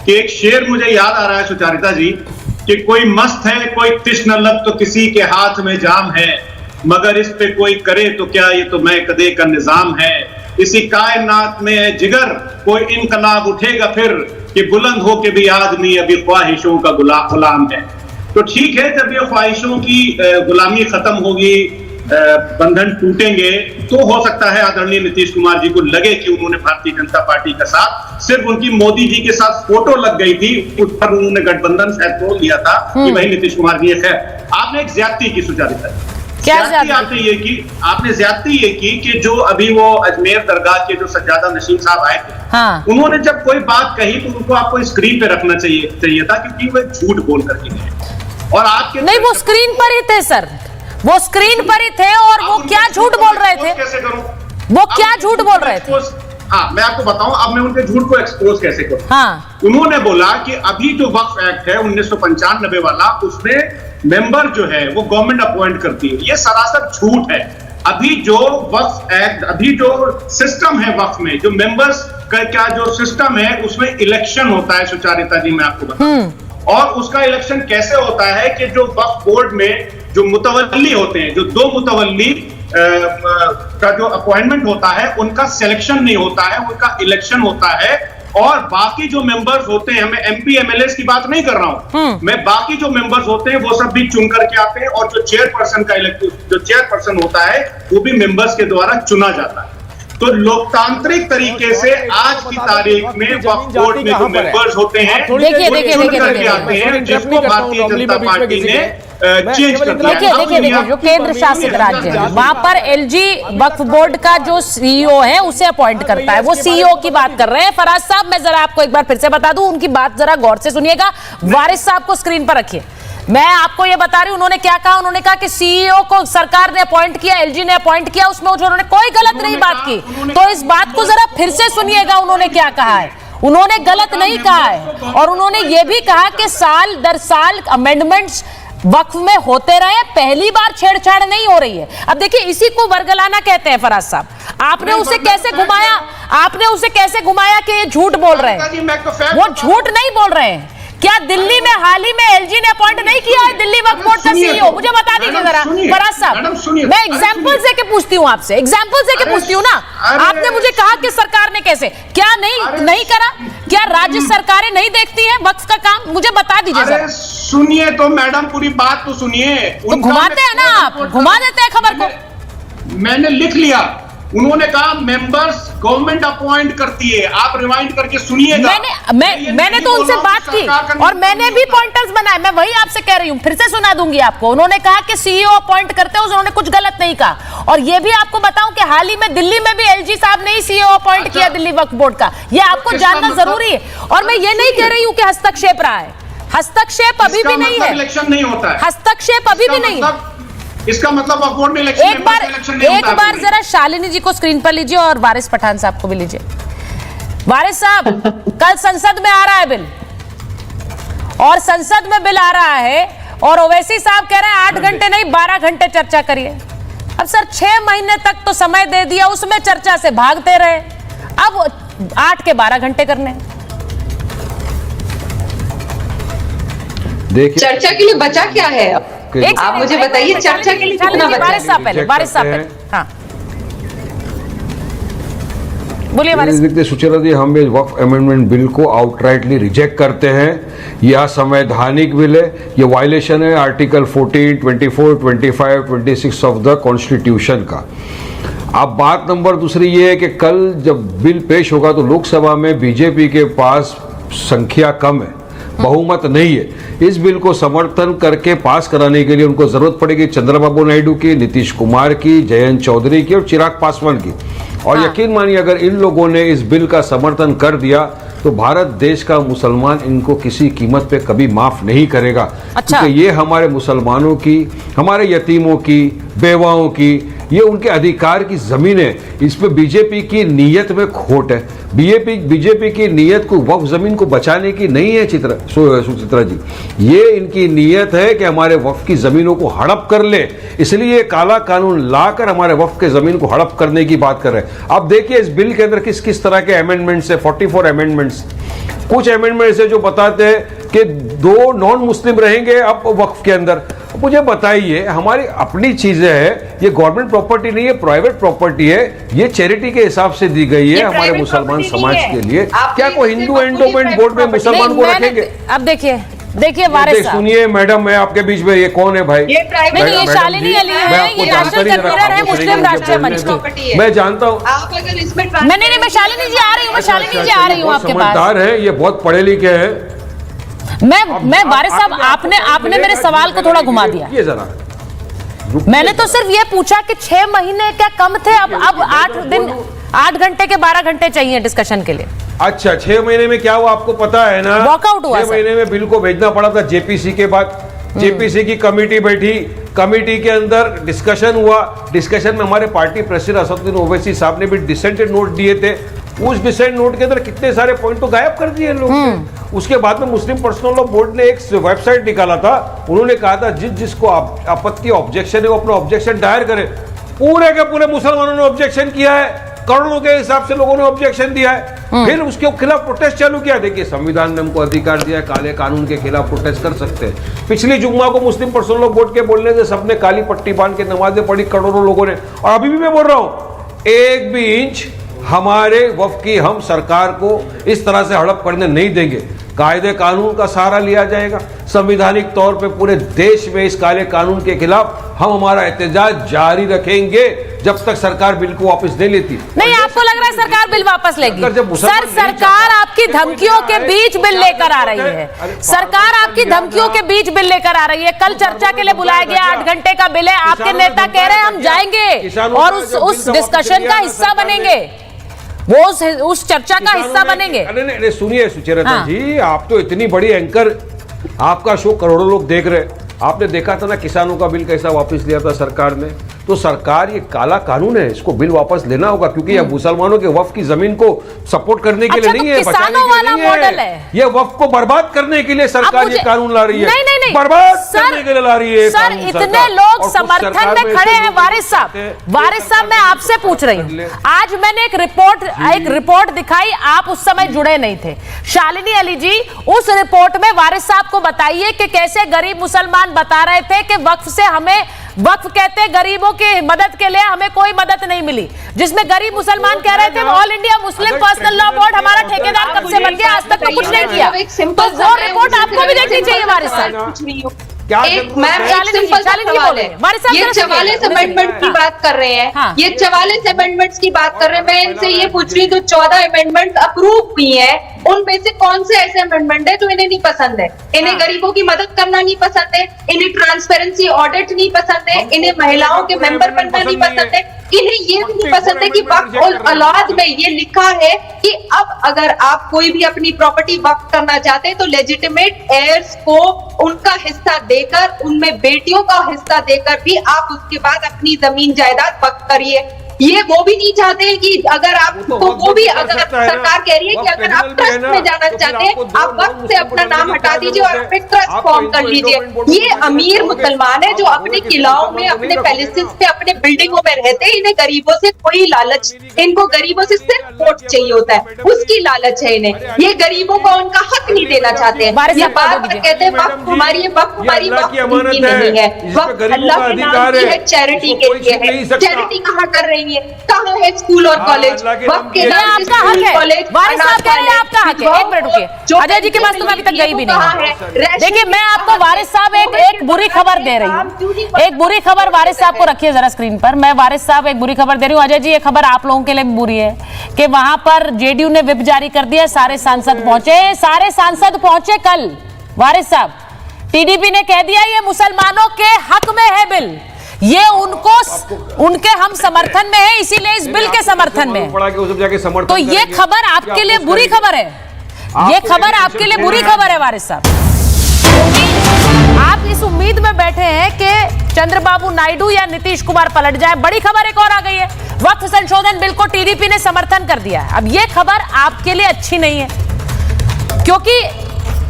कि एक शेर मुझे याद आ रहा है सुचारिता जी, कि कोई मस्त है कोई तिश न लग तो किसी के हाथ में जाम है, मगर इस पे कोई करे तो क्या ये तो मैं कदे का निजाम है। इसी कायनात में है जिगर, कोई इनकलाब उठेगा फिर, कि बुलंद हो के भी आदमी अभी ख्वाहिशों का गुलाम है। तो ठीक है, जब ये ख्वाहिशों की गुलामी खत्म होगी, बंधन टूटेंगे, तो हो सकता है आदरणीय नीतीश कुमार जी को लगे कि उन्होंने भारतीय जनता पार्टी का साथ, सिर्फ उनकी मोदी जी के साथ फोटो लग गई थी, उस पर उन्होंने गठबंधन शायद तोड़ लिया था कि वही नीतीश कुमार जी है। आपने एक ज्यादती की सुचारिता, आपने ज्यादती ये की कि जो अभी वो अजमेर दरगाह के जो सज्जादा नशीन साहब आए थे, उन्होंने जब कोई बात कही तो उनको आपको स्क्रीन पे रखना चाहिए था, क्योंकि वो झूठ बोल करके गए और आपके नहीं, वो स्क्रीन पर ही थे सर, वो स्क्रीन पर ही थे और वो क्या झूठ बोल रहे थे? कैसे करूं? वो क्या झूठ बोल रहे थे? हाँ, मैं आपको बताऊं, अब मैं उनके झूठ को एक्सपोज कैसे करूं। हाँ। उन्होंने बोला कि अभी जो वक्फ एक्ट है 1995 वाला, उसमें मेंबर जो है वो गवर्नमेंट अपॉइंट करती है। ये सरासर झूठ है। अभी जो वक्फ एक्ट, अभी जो सिस्टम है वक्फ में, जो मेंबर्स का जो सिस्टम है, उसमें इलेक्शन होता है। सुचारिता जी, मैं आपको बताऊं, और उसका इलेक्शन कैसे होता है कि जो वक्फ बोर्ड में जो मुतवल्ली होते हैं, जो 2 मुतवल्ली का जो अपॉइंटमेंट होता है, उनका सिलेक्शन नहीं होता है, उनका इलेक्शन होता है। और बाकी जो मेंबर्स होते हैं, मैं एमपी एमएलए की बात नहीं कर रहा हूं, मैं बाकी जो मेंबर्स होते हैं वो सब भी चुन करके आते हैं, और जो चेयरपर्सन होता है वो भी मेंबर्स के द्वारा चुना जाता है। तो लोकतांत्रिक तरीके से आज की तारीख में वक्फ बोर्ड में जो मेंबर्स होते हैं, देखिए चुन करके आते हैं, जिसको भारतीय जनता पार्टी ने चेंज कर दिया। देखिए जो केंद्र शासित राज्य है, वहां पर एलजी वक्फ बोर्ड का जो सीईओ है उसे अपॉइंट करता है। वो सीईओ की बात कर रहे हैं फराज साहब। मैं जरा आपको एक बार फिर से बता दूं, उनकी बात जरा गौर से सुनिएगा। वारिस साहब को स्क्रीन पर रखिए। मैं आपको ये बता रही हूं उन्होंने क्या कहा। उन्होंने कहा कि सीईओ को सरकार ने अपॉइंट किया, एलजी ने अपॉइंट किया, उसमें उन्होंने कोई गलत नहीं बात की। तो इस बात को जरा फिर से सुनिएगा, उन्होंने क्या कहा है। उन्होंने गलत नहीं कहा है, और उन्होंने ये भी कहा कि साल दर साल अमेंडमेंट्स वक्फ में होते रहे, पहली बार छेड़छाड़ नहीं हो रही है। अब देखिए, इसी को वर्गलाना कहते हैं फराज साहब। आपने उसे कैसे घुमाया कि ये झूठ बोल रहे हैं। वो झूठ नहीं बोल रहे हैं। क्या दिल्ली में हाल ही में एलजी ने अपॉइंट नहीं किया है दिल्ली वक्फ बोर्ड का सीईओ? मुझे बता दीजिए जरा फराज साहब। मैं एग्जांपल से के पूछती हूं आपसे, एग्जांपल से के पूछती हूं ना। आपने मुझे कहा कि सरकार ने कैसे, क्या नहीं करा? क्या राज्य सरकारें नहीं देखती हैं वक्फ का काम? मुझे बता दीजिए जरा। सुनिए तो मैडम, पूरी बात तो सुनिए। तो घुमाते हैं ना आप, घुमा देते हैं खबर को। मैंने लिख लिया। उन्होंने कहा मेंबर्स गवर्नमेंट अपॉइंट करती है। आप रिवाइंड करके सुनिएगा। मैंने तो उनसे बात की, और मैंने भी पॉइंटर्स बनाए। मैं वही आपसे कह रही हूं, फिर से सुना दूंगी आपको। उन्होंने कहा कि सीईओ अपॉइंट करते हैं, उन्होंने कुछ गलत नहीं कहा। और ये भी आपको बताऊं कि हाल ही में दिल्ली में भी एलजी साहब ने ही सीईओ अपॉइंट किया दिल्ली वक्फ बोर्ड का। ये आपको जानना जरूरी है। और मैं ये नहीं कह रही हूं कि हस्तक्षेप रहा है। हस्तक्षेप अभी भी नहीं है। इलेक्शन नहीं होता है। हस्तक्षेप अभी भी नहीं है। इसका मतलब वक्फ बोर्ड में इलेक्शन एक बार जरा शालिनी जी को स्क्रीन पर लीजिए, और वारिस पठान साहब को भी लीजिए। वारिस साहब, कल संसद में आ रहा है बिल, और संसद में बिल आ रहा है, और ओवैसी साहब कह रहे हैं 8 घंटे नहीं 12 घंटे चर्चा करिए। अब सर 6 महीने तक तो समय दे दिया, उसमें चर्चा से भागते रहे, अब 8 के 12 घंटे करने। चर्चा के लिए बचा क्या है? आप मुझे बताइए, चर्चा के लिए कितना बचा? वारिस साहब पहले। हाँ, बोलिए वारिस। देखते सुचेता जी, हम इस वक्फ अमेंडमेंट बिल को आउटराइटली रिजेक्ट करते हैं। यह असंवैधानिक बिल है, यह वायलेशन है आर्टिकल 14, 24, 25, 26 ऑफ द कॉन्स्टिट्यूशन का। अब बात नंबर दूसरी ये है कि कल जब बिल पेश होगा तो लोकसभा में बीजेपी के पास संख्या कम है, बहुमत नहीं है। इस बिल को समर्थन करके पास कराने के लिए उनको जरूरत पड़ेगी चंद्रबाबू नायडू की, नीतीश कुमार की, जयंत चौधरी की और चिराग पासवान की। और यकीन मानिए, अगर इन लोगों ने इस बिल का समर्थन कर दिया तो भारत देश का मुसलमान इनको किसी कीमत पे कभी माफ नहीं करेगा। क्योंकि ये हमारे मुसलमानों की, हमारे यतीमों की, बेवाओं की, ये उनके अधिकार की जमीन है। इस पे बीजेपी की नीयत में खोट है। बीजेपी की नीयत को वक्फ जमीन को बचाने की नहीं है सुचित्रा जी। ये इनकी नीयत है कि हमारे वक्फ की जमीनों को हड़प कर ले, इसलिए काला कानून लाकर हमारे वक्फ के जमीन को हड़प करने की बात कर रहे हैं। अब देखिए इस बिल के अंदर किस किस तरह के अमेंडमेंट्स है। 44 अमेंडमेंट्स, कुछ अमेंडमेंट्स है जो बताते हैं कि 2 नॉन मुस्लिम रहेंगे अब वक्फ के अंदर। मुझे बताइए, हमारी अपनी चीजें हैं, ये गवर्नमेंट प्रॉपर्टी नहीं है, प्राइवेट प्रॉपर्टी है, ये चैरिटी के हिसाब से दी गई है हमारे मुसलमान समाज के लिए। क्या कोई हिंदू एंडोमेंट बोर्ड में मुसलमान को रखेंगे? अब देखिए वारिस साहब, सुनिए मैडम, मैं आपके बीच में, ये कौन है भाई? ये शालिनी अली है, ये नेशनल कन्वीनर है मुस्लिम राष्ट्रीय मंच की। मैं जानता हूँ। आप अगर इसमें मैं शालिनी जी आ रही हूँ, आपके पास। समझदार है, ये बहुत पढ़े लिखे हैं। मैं वारिस साहब, आपने मेरे सवाल को थोड़ा घुमा दिया। ये जरा मैंने तो सिर्फ ये पूछा कि 6 महीने क्या कम थे? अब 8 घंटे के 12 घंटे चाहिए डिस्कशन के लिए। अच्छा, 6 महीने में क्या हुआ आपको पता है ना? वॉकआउट हुआ। 6 महीने में बिल को भेजना पड़ा था जेपीसी के बाद। जेपीसी की कमेटी बैठी, कमेटी के अंदर डिस्कशन हुआ। डिस्कशन में हमारे पार्टी प्रेसिडेंट असदुद्दीन ओवैसी साहब ने भी डिसेंटेड नोट दिए थे। उस डिसेंट नोट के अंदर कितने सारे पॉइंट तो गायब कर दिए लोग ने। उसके बाद में मुस्लिम पर्सनल लॉ बोर्ड ने एक वेबसाइट निकाला था, उन्होंने कहा था जिसको आपत्ति ऑब्जेक्शन है वो अपना ऑब्जेक्शन दायर करे। पूरे के पूरे मुसलमानों ने ऑब्जेक्शन किया है, करोड़ों के हिसाब से लोगों ने ऑब्जेक्शन दिया है। फिर उसके खिलाफ प्रोटेस्ट चालू किया। देखिए संविधान ने हमको अधिकार दिया है, काले कानून के खिलाफ प्रोटेस्ट कर सकते हैं। पिछली जुम्मा को मुस्लिम पर्सनल लॉ बोर्ड के बोलने से सबने काली पट्टी बांध के नमाजें पढ़ी, करोड़ों लोगों ने। और अभी भी मैं बोल रहा हूं, एक भी इंच हमारे वफ़ की हम सरकार को इस तरह से हड़प करने नहीं देंगे। कायदे कानून का सहारा लिया जाएगा। संवैधानिक तौर पे पूरे देश में इस काले कानून के खिलाफ हम हमारा एहतजाज जारी रखेंगे जब तक सरकार बिल को वापस नहीं लेती। नहीं, आपको लग रहा है सरकार बिल वापस लेगी? सर, सरकार आपकी धमकियों के बीच बिल लेकर आ रही है। सरकार आपकी धमकियों के बीच बिल लेकर आ रही है। कल चर्चा के लिए बुलाया गया, 8 घंटे का बिल है। आपके नेता कह रहे हैं हम जाएंगे और उस डिस्कशन का हिस्सा बनेंगे, वो उस चर्चा का हिस्सा बनेंगे। अरे सुनिए सुचेता जी, आप तो इतनी बड़ी एंकर, आपका शो करोड़ों लोग देख रहे। आपने देखा था ना किसानों का बिल कैसा वापस लिया था सरकार ने। तो सरकार, ये काला कानून है, इसको बिल वापस लेना होगा, क्योंकि ये मुसलमानों के वफ़ की जमीन को सपोर्ट करने के लिए नहीं है, बचाने के लिए नहीं है। ये वफ़ को बर्बाद करने के लिए सरकार ये कानून ला रही है। नहीं, बर्बाद करने के लिए ला रही है। सर, इतने लोग समर्थन में खड़े हैं। वारिस साहब, मैं आपसे पूछ रही हूँ, आज मैंने एक रिपोर्ट दिखाई, आप उस समय जुड़े नहीं थे। शालिनी अली जी, उस रिपोर्ट में वारिस साहब को बताइए कि कैसे गरीब मुसलमान बता रहे थे कि वक्फ से हमें, वक्फ कहते गरीबों की मदद के लिए, हमें कोई मदद नहीं मिली, जिसमें गरीब मुसलमान कह रहे थे all India Muslim personal law board हमारा ठेकेदार कब से बन गया, आज तक तो कुछ नहीं किया। तो वो रिपोर्ट आपको भी देखनी चाहिए वारिस साहब। ये 44 अमेंडमेंट की बात कर रहे हैं, ये 44 अमेंडमेंट्स की बात कर रहे हैं। मैं इनसे ये पूछ रही हूँ, जो 14 अमेंडमेंट अप्रूव हुई है, उनमें से कौन से ऐसे अमेंडमेंट है जो इन्हें नहीं पसंद है? इन्हें गरीबों की मदद करना नहीं पसंद है, इन्हें ट्रांसपेरेंसी ऑडिट नहीं पसंद है, इन्हें महिलाओं के मेंबर बनना नहीं पसंद है, इन्हें ये नहीं पसंद है कि वक्फ और औलाद में ये लिखा है कि अब अगर आप कोई भी अपनी प्रॉपर्टी वक्फ करना चाहते हैं तो लेजिटिमेट एयर्स को उनका हिस्सा देकर, उनमें बेटियों का हिस्सा देकर भी आप उसके बाद अपनी जमीन जायदाद वक्फ करिए। ये वो भी नहीं चाहते हैं कि अगर आप तो वो भी, अगर सरकार कह रही है कि अगर आप ट्रस्ट में जाना चाहते हैं, आप वक्त से अपना नाम हटा दीजिए और अपने ट्रस्ट फॉर्म कर लीजिए। ये अमीर मुसलमान है जो अपने किलाओं में, अपने पैलेसेस में, अपने बिल्डिंगों में रहते हैं। इन्हें गरीबों से कोई लालच, इनको गरीबों से सिर्फ वोट चाहिए होता है, उसकी लालच है इन्हें। ये गरीबों को उनका हक नहीं देना चाहते हैं। ये बात कहते हैं वक्त हमारी, वक्त हमारी वक्त नहीं है, वक्त अल्लाह के नाम की है, चैरिटी के लिए है। चैरिटी कहाँ कर रही है, कहाँ है स्कूल और कॉलेज? वक्त के नाम से स्कूल, कॉलेज, वारिस साहब कह रहे हैं आपका हक है। एक मिनट रुकिए, अजय जी के पास तो मैं अभी तक गई भी नहीं। देखिए, मैं आपको वारिस साहब एक बुरी खबर दे रही हूँ, एक बुरी खबर वारिस साहब को रखिए जरा स्क्रीन पर। मैं वारिस साहब एक बुरी खबर दे रही हूँ। अजय जी, ये खबर आप लोगों के लिए भी बुरी है कि वहां पर जेडीयू ने व्हिप जारी कर दिया, सारे सांसद पहुंचे कल। वारिस साहब, टीडीपी ने कह दिया ये मुसलमानों के हक में है बिल, ये उनके हम समर्थन में है, इसीलिए इस बिल के समर्थन में है। तो ये खबर आपके लिए बुरी खबर है, ये खबर आपके लिए बुरी खबर है वारिस साहब। आप इस उम्मीद में बैठे हैं कि चंद्रबाबू नायडू या नीतीश कुमार पलट जाए। बड़ी खबर एक और आ गई है, वक्फ संशोधन बिल को टीडीपी ने समर्थन कर दिया है। अब ये खबर आपके लिए अच्छी नहीं है, क्योंकि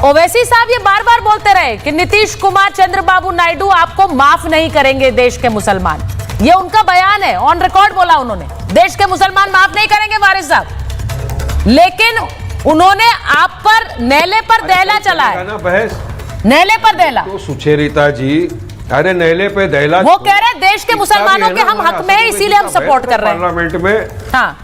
ओवैसी साहब ये बार बार बोलते रहे कि नीतीश कुमार, चंद्रबाबू नायडू आपको माफ नहीं करेंगे देश के मुसलमान। ये उनका बयान है, ऑन रिकॉर्ड बोला उन्होंने, देश के मुसलमान माफ नहीं करेंगे वारिस साहब। लेकिन उन्होंने आप पर नेले पर दहला चला है, नेले पर दहला। तो सुचेता जी, अरे नेले पे दहला, वो कह रहे हैं देश के मुसलमानों के हम हक में है, इसीलिए हम सपोर्ट कर रहे हैं पार्लियामेंट में। हाँ,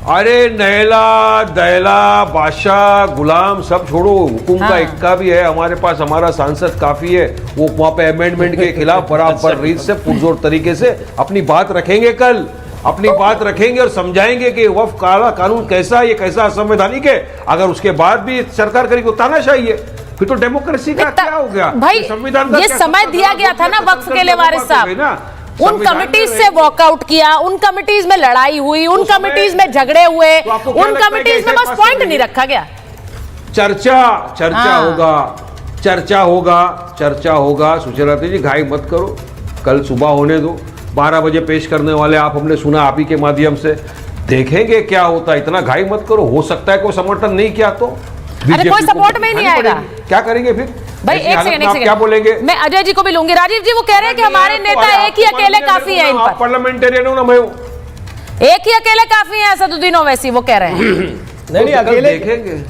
अरे नैला दैला बादशाह गुलाम सब छोड़ो, हुकुम का इक्का भी है हमारे पास, हमारा सांसद काफी है। वो वहां पे अमेंडमेंट के खिलाफ बराबर रीत से पुरजोर तरीके से अपनी बात रखेंगे, कल अपनी बात रखेंगे और समझाएंगे कि वक्फ काला कानून कैसा है, ये कैसा असंवैधानिक है। अगर उसके बाद भी सरकार करेगी तो तानाशाही है, फिर तो डेमोक्रेसी का क्या हो गया भाई? संविधान ये समय दिया गया था ना वक्फ के लिए वारिस साहब, उन कमिटीज से वॉकआउट किया, उन कमिटीज में लड़ाई हुई, उन कमिटीज में झगड़े हुए, उन कमिटीज में बस पॉइंट नहीं रखा गया। चर्चा होगा। सुचेता जी, घाई मत करो, कल सुबह होने दो, 12 बजे पेश करने वाले आप, हमने सुना आप ही के माध्यम से। देखेंगे क्या होता है, इतना घाई मत करो, हो सकता है कोई समर्थन नहीं किया तो अरे कोई सपोर्ट में ही नहीं आएगा, क्या करेंगे फिर भाई? एक सेकंड क्या बोलेंगे? मैं अजय जी को भी लूंगी। राजीव जी वो कह रहे हैं कि हमारे नेता एक ही अकेले काफी है इन पर। पार्लियामेंटेरियन हूं ना मैं, एक ही अकेले काफी है असदुद्दीन ओवैसी वो कह रहे हैं। नहीं अकेले देखेंगे।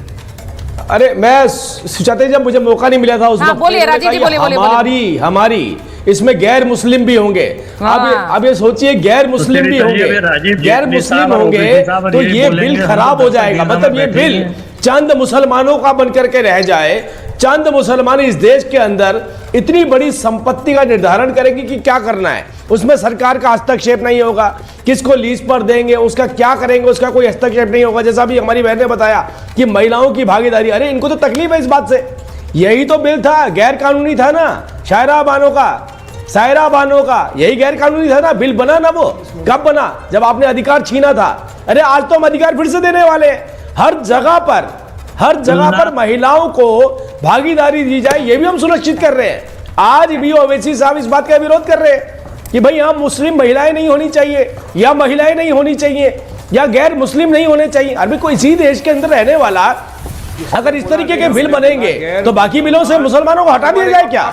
अरे मैं सुचाते जब मुझे मौका नहीं मिला था उस वक्त, बोलिए राजीव जी, बोलिए। हमारी इसमें गैर मुस्लिम भी होंगे। अब ये सोचिए गैर मुस्लिम भी होंगे, गैर मुस्लिम होंगे तो ये बिल खराब हो जाएगा। मतलब ये बिल चंद मुसलमानों का बनकर के रह जाए, चंद मुसलमान इस देश के अंदर इतनी बड़ी संपत्ति का निर्धारण करेंगे कि क्या करना है, उसमें सरकार का हस्तक्षेप नहीं होगा, किसको लीज पर देंगे, उसका क्या करेंगे, उसका कोई हस्तक्षेप नहीं होगा। जैसा भी हमारी बहन ने बताया कि महिलाओं की भागीदारी, अरे इनको तो तकलीफ है इस बात से, यही तो बिल था, गैर कानूनी था ना, सायरा बानो का यही गैर कानूनी था ना, बिल बना ना, वो कब बना? जब आपने अधिकार छीना था। अरे आज तो हम अधिकार फिर से देने वाले हैं, हर जगह पर महिलाओं को भागीदारी दी जाए, ये भी हम सुनिश्चित कर रहे हैं। आज भी ओवैसी साहब इस बात का विरोध कर रहे हैं कि भाई यहाँ मुस्लिम महिलाएं नहीं होनी चाहिए, या महिलाएं नहीं होनी चाहिए, या गैर मुस्लिम नहीं होने चाहिए। अभी कोई इसी देश के अंदर रहने वाला अगर इस तरीके के बिल बनेंगे तो बाकी बिलों से मुसलमानों को हटा दिया जाए क्या?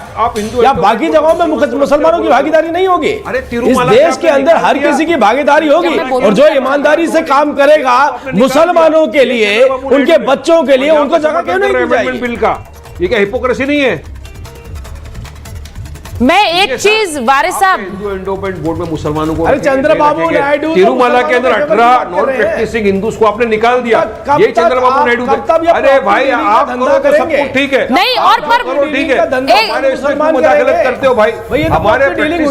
या बाकी जगहों में मुसलमानों की भागीदारी नहीं होगी? इस देश के अंदर हर किसी की भागीदारी होगी, और जो ईमानदारी से काम करेगा मुसलमानों के लिए, उनके बच्चों के लिए, उनको जगह क्यों नहीं दी जाएगी? बिल का ये क्या हिपोक्रेसी नहीं है? मैं एक चीज वारिस साहब, हिंदू एंडोमेंट बोर्ड में मुसलमानों को, अरे चंद्रबाबू नायडू तिरुमला के अंदर 18 नॉन प्रैक्टिसिंग हिंदूज को आपने निकाल दिया, ये चंद्रबाबू नायडू। अरे भाई आप करो तो सब कुछ ठीक है, नहीं और पर ठीक है, हमारे इसमें क्यों मुदाखलत करते हो भाई? हमारे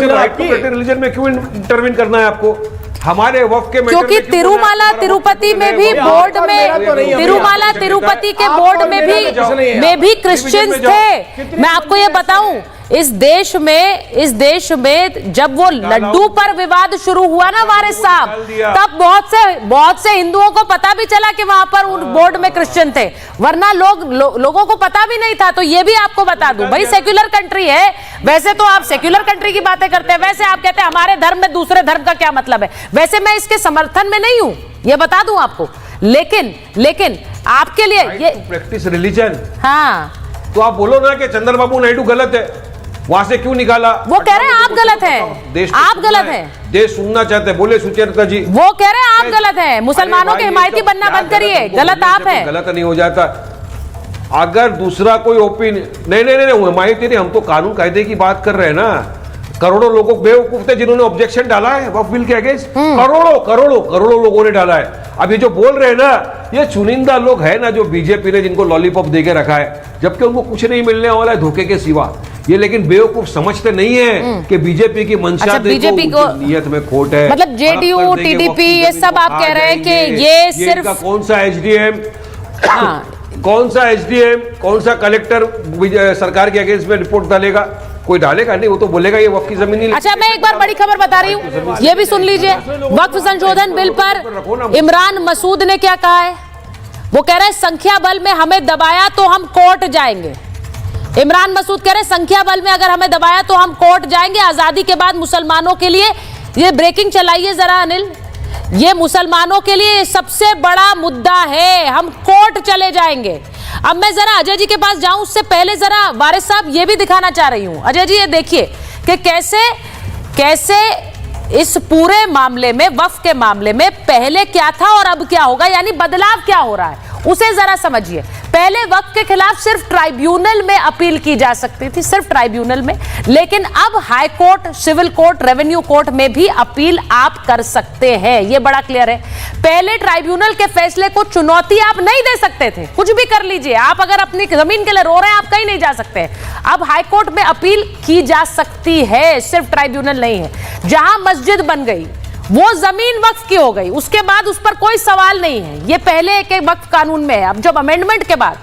राइट टू रिलीजन में क्यों इंटरवीन करना है आपको? हमारे वक्फ के क्योंकि तिरुमाला तिरुपति में भी बोर्ड में, तिरुमाला तिरुपति के बोर्ड में भी क्रिश्चियंस थे। मैं आपको ये बताऊं, इस देश में जब वो लड्डू पर विवाद शुरू हुआ ना वारिस साहब, तब बहुत से हिंदुओं को पता भी चला कि वहां पर उन बोर्ड में क्रिश्चियन थे, वरना लोगों को पता भी नहीं था। तो ये भी आपको बता दूं, भाई सेक्युलर कंट्री है, वैसे तो आप सेक्युलर कंट्री की बातें करते हैं, वैसे आप कहते हैं हमारे धर्म में दूसरे धर्म का क्या मतलब है। वैसे मैं इसके समर्थन में नहीं हूं, ये बता दूं आपको, लेकिन आपके लिए ये प्रैक्टिस रिलीजन, हाँ तो आप बोलो ना कि चंद्रबाबू नायडू गलत है, वहां से क्यों निकाला? वो कह रहे हैं आप गलत हैं, आप गलत हैं, देश सुनना चाहते हैं। बोले सुचेता जी, वो कह रहे हैं आप गलत हैं, मुसलमानों के हिमायती बनना बंद करिए, गलत आप हैं। गलत नहीं हो जाता अगर दूसरा कोई ओपिनियन, नहीं हिमायती नहीं, हम तो कानून कायदे की बात कर रहे हैं ना। करोड़ों लोगों बेवकूफ थे जिन्होंने ऑब्जेक्शन डाला है वक्फ बिल के अगेंस्ट, करोड़ों लोगों ने डाला है। अब ये जो बोल रहे हैं ना, ये चुनिंदा लोग है ना, जो बीजेपी ने जिनको लॉलीपॉप देके रखा है, जबकि उनको कुछ नहीं मिलने वाला है धोखे के सिवा। ये लेकिन बेवकूफ समझते नहीं है कि बीजेपी की मंशा, बीजेपी को नियत में खोट है। मतलब जेडीयू, टीडीपी, ये सब आप कह रहे हैं कि ये सिर्फ कौन सा एचडीएम, कौन सा कलेक्टर सरकार के अगेंस्ट में रिपोर्ट डालेगा? कोई डालेगा नहीं, वो तो बोलेगा ये वक्फ की जमीन नहीं। अच्छा, मैं एक बार बड़ी खबर बता रही हूँ, ये भी सुन लीजिए। वक्फ संशोधन बिल पर इमरान मसूद ने क्या कहा है? वो कह रहे हैं संख्या बल में हमें दबाया तो हम कोर्ट जाएंगे। इमरान मसूद कह रहे हैं संख्या बल में अगर हमें दबाया तो हम कोर्ट जाएंगे। आजादी के बाद मुसलमानों के लिए, ये ब्रेकिंग चलाइए जरा अनिल, ये मुसलमानों के लिए सबसे बड़ा मुद्दा है, हम कोर्ट चले जाएंगे। अब मैं जरा अजय जी के पास जाऊं, उससे पहले जरा वारिस साहब ये भी दिखाना चाह रही हूं। अजय जी ये देखिए कि कैसे इस पूरे मामले में, वक्फ के मामले में पहले क्या था और अब क्या होगा, यानी बदलाव क्या हो रहा है, उसे जरा समझिए। पहले वक्फ के खिलाफ सिर्फ ट्राइब्यूनल में अपील की जा सकती थी, सिर्फ ट्राइब्यूनल में, लेकिन अब high court, civil court, revenue court में भी अपील आप कर सकते हैं। यह बड़ा क्लियर है। पहले ट्राइब्यूनल के फैसले को चुनौती आप नहीं दे सकते थे, कुछ भी कर लीजिए आप, अगर अपनी जमीन के लिए रो रहे हैं आप कहीं नहीं जा सकते। अब हाई कोर्ट में अपील की जा सकती है, सिर्फ ट्राइब्यूनल नहीं है। जहां मस्जिद बन गई वो जमीन वक्फ की हो गई, उसके बाद उस पर कोई सवाल नहीं है, ये पहले एक वक्फ कानून में है। अब जब अमेंडमेंट के बाद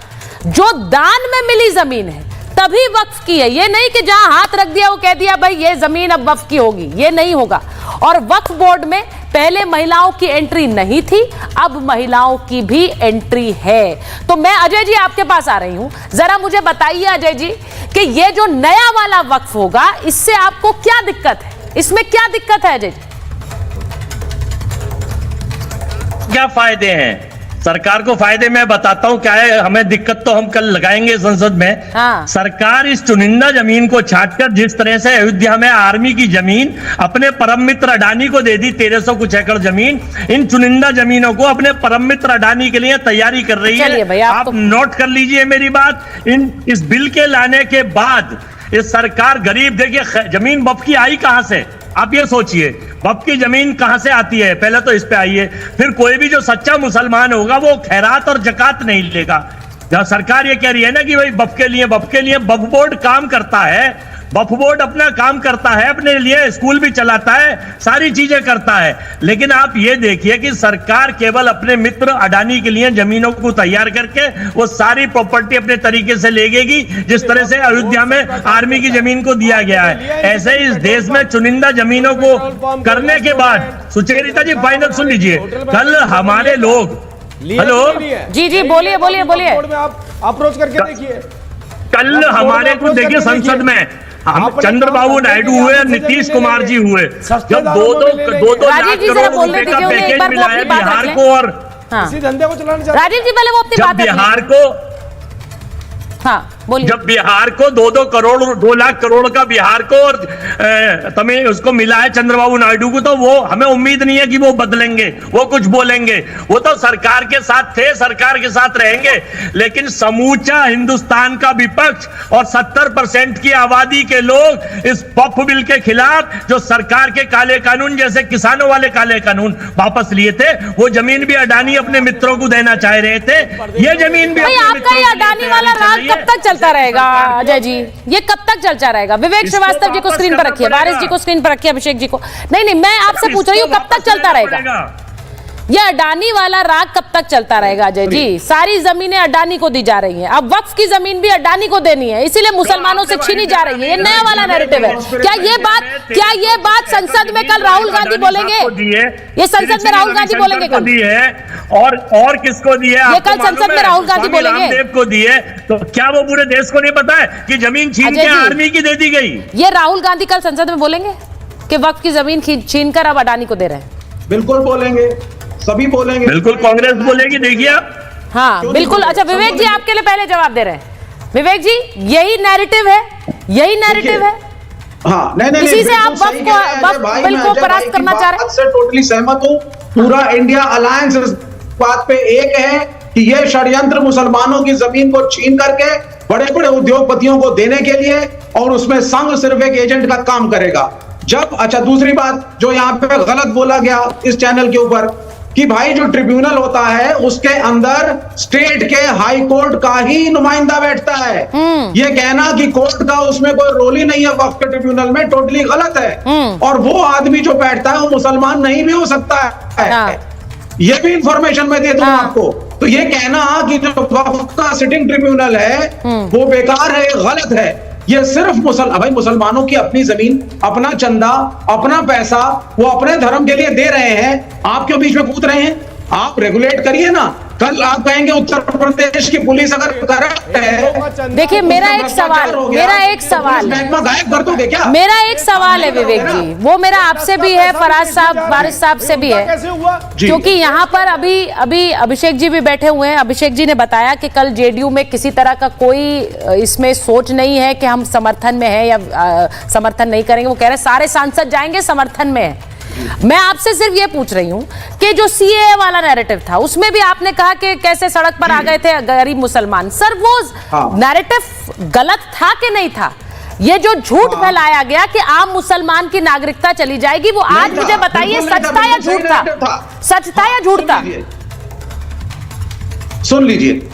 जो दान में मिली जमीन है तभी वक्फ की है, ये नहीं कि जहां हाथ रख दिया वो कह दिया भाई ये जमीन अब वक्फ की होगी, ये नहीं होगा। और वक्फ बोर्ड में पहले महिलाओं की एंट्री नहीं थी, अब महिलाओं की भी एंट्री है। तो मैं अजय जी आपके पास आ रही हूं, जरा मुझे बताइए अजय जी कि ये जो नया वाला वक्फ होगा इससे आपको क्या दिक्कत है, इसमें क्या दिक्कत है अजय जी? क्या फायदे हैं सरकार को? फायदे मैं बताता हूं क्या है। हमें दिक्कत तो हम कल लगाएंगे संसद में। सरकार इस चुनिंदा जमीन को छांटकर जिस तरह से अयोध्या में आर्मी की जमीन अपने परम मित्र अडानी को दे दी, 1300 कुछ एकड़ जमीन, इन चुनिंदा जमीनों को अपने परम मित्र अडानी के लिए तैयारी कर रही है। आप नोट कर लीजिए मेरी बात। इस बिल के लाने के बाद इस सरकार गरीब, देखिए जमीन वक्फ की आई कहां से, आप ये सोचिए वक्फ की जमीन कहां से आती है, पहले तो इस पे आइए। फिर कोई भी जो सच्चा मुसलमान होगा वो खैरात और जकात नहीं लेगा। जहां सरकार ये कह रही है ना कि भाई वक्फ के लिए वक्फ बोर्ड काम करता है, वक्फ बोर्ड अपना काम करता है, अपने लिए स्कूल भी चलाता है, सारी चीजें करता है। लेकिन आप ये देखिए कि सरकार केवल अपने मित्र अडानी के लिए जमीनों को तैयार करके वो सारी प्रॉपर्टी अपने तरीके से लेगी, जिस तरह से अयोध्या में आर्मी की जमीन को दिया गया है। ऐसे ही इस देश में चुनिंदा जमीनों को करने के बाद, सुचेता जी फाइनल सुन लीजिए, कल हमारे लोग, हेलो जी जी बोलिए बोलिए बोलिए, आप अप्रोच करके देखिए। कल हमारे को देखिए संसद में हम चंद्रबाबू नायडू हुए, नीतीश कुमार जी हुए, जब दो लाख करोड़ रुपए का पैकेज मिला है बिहार को, और इसी धंधे को चलाना चाहते हैं। राजीव जी पहले वो अपनी बात बिहार को, जब बिहार को 2 लाख करोड़ का बिहार को और तमें उसको मिला है चंद्रबाबू नायडू को, तो वो हमें उम्मीद नहीं है कि वो बदलेंगे, वो कुछ बोलेंगे। वो तो सरकार के साथ थे, सरकार के साथ रहेंगे। लेकिन समूचा हिंदुस्तान का विपक्ष और 70% की आबादी के लोग इस वक्फ बिल के खिलाफ, जो सरकार के काले कानून जैसे किसानों वाले काले कानून वापस लिए थे, वो जमीन भी अडानी अपने मित्रों को देना चाह रहे थे। ये जमीन भी आपका ये अडानी वाला राज कब तक चलता रहेगा अजय जी? ये कब तक चलता रहेगा? विवेक श्रीवास्तव जी को स्क्रीन पर रखिए, वारिस जी को स्क्रीन पर रखिए, अभिषेक जी को नहीं, मैं आपसे पूछ रही हूँ कब तक चलता रहेगा ये अडानी वाला राग? कब तक चलता रहेगा अजय जी? सारी जमीनें अडानी को दी जा रही हैं, अब वक्फ की जमीन भी अडानी को देनी है, इसीलिए मुसलमानों से छीनी जा रही है। ये नया वाला नैरेटिव है। क्या ये बात संसद में कल राहुल गांधी बोलेंगे? ये संसद में राहुल गांधी बोलेंगे कल? और किसको दी है? ये कल संसद में राहुल गांधी बोलेंगे? रामदेव को दी है। तो क्या वो पूरे देश को नहीं पता है कि जमीन छीन के आर्मी की दे दी गई? ये राहुल गांधी कल संसद में बोलेंगे कि वक्फ की जमीन छीन कर अब अडानी को दे रहे हैं? बिल्कुल बोलेंगे, सभी बोलेंगे, बिल्कुल कांग्रेस बोलेगी, देखिए आप। हाँ बिल्कुल। अच्छा विवेक जी आपके लिए पहले जवाब दे रहे हैं। विवेक जी यही नैरेटिव है, यही नैरेटिव है। हाँ नहीं, इसी से आप वक्फ बिल को परास्त करना चाह रहे हैं? से टोटली सहमत हूँ। पूरा इंडिया अलायंस इस बात पे एक है कि ये षड्यंत्र मुसलमानों की जमीन को छीन करके बड़े बड़े उद्योगपतियों को देने के लिए, और उसमें संघ सिर्फ एक एजेंट का काम करेगा। जब अच्छा दूसरी बात जो यहाँ पे गलत बोला गया इस चैनल के ऊपर कि भाई जो ट्रिब्यूनल होता है उसके अंदर स्टेट के हाई कोर्ट का ही नुमाइंदा बैठता है। ये कहना कि कोर्ट का उसमें कोई रोल ही नहीं है वक्फ के ट्रिब्यूनल में, टोटली गलत है। और वो आदमी जो बैठता है वो मुसलमान नहीं भी हो सकता है, ये भी इंफॉर्मेशन मैं दे दूं आपको। तो ये कहना कि जो वक्फ का सिटिंग ट्रिब्यूनल है वो बेकार है, गलत है। ये सिर्फ भाई मुसलमानों की अपनी जमीन, अपना चंदा, अपना पैसा वो अपने धर्म के लिए दे रहे हैं, आप क्यों बीच में कूद रहे हैं? आप रेगुलेट करिए ना। कल आप कहेंगे उत्तर प्रदेश की पुलिस अगर करप्ट है, देखिए मेरा एक सवाल गायब कर दोगे क्या? मेरा एक सवाल है विवेक जी, वो मेरा आपसे भी है, फराज साहब, वारिस साहब से भी है, क्योंकि यहाँ पर अभी अभिषेक जी भी बैठे हुए हैं। अभिषेक जी ने बताया कि कल जेडीयू में किसी तरह का कोई इसमें सोच नहीं है कि हम समर्थन में है या समर्थन नहीं करेंगे। वो कह रहे सारे सांसद जाएंगे, समर्थन में है। मैं आपसे सिर्फ ये पूछ रही हूं कि जो सीएए वाला नैरेटिव था उसमें भी आपने कहा कि कैसे सड़क पर आ गए थे गरीब मुसलमान। सर वो नैरेटिव गलत था कि नहीं था? ये जो झूठ फैलाया गया कि आम मुसलमान की नागरिकता चली जाएगी, वो आज मुझे बताइए सच था या झूठ था? सच था या झूठ था? सुन लीजिए,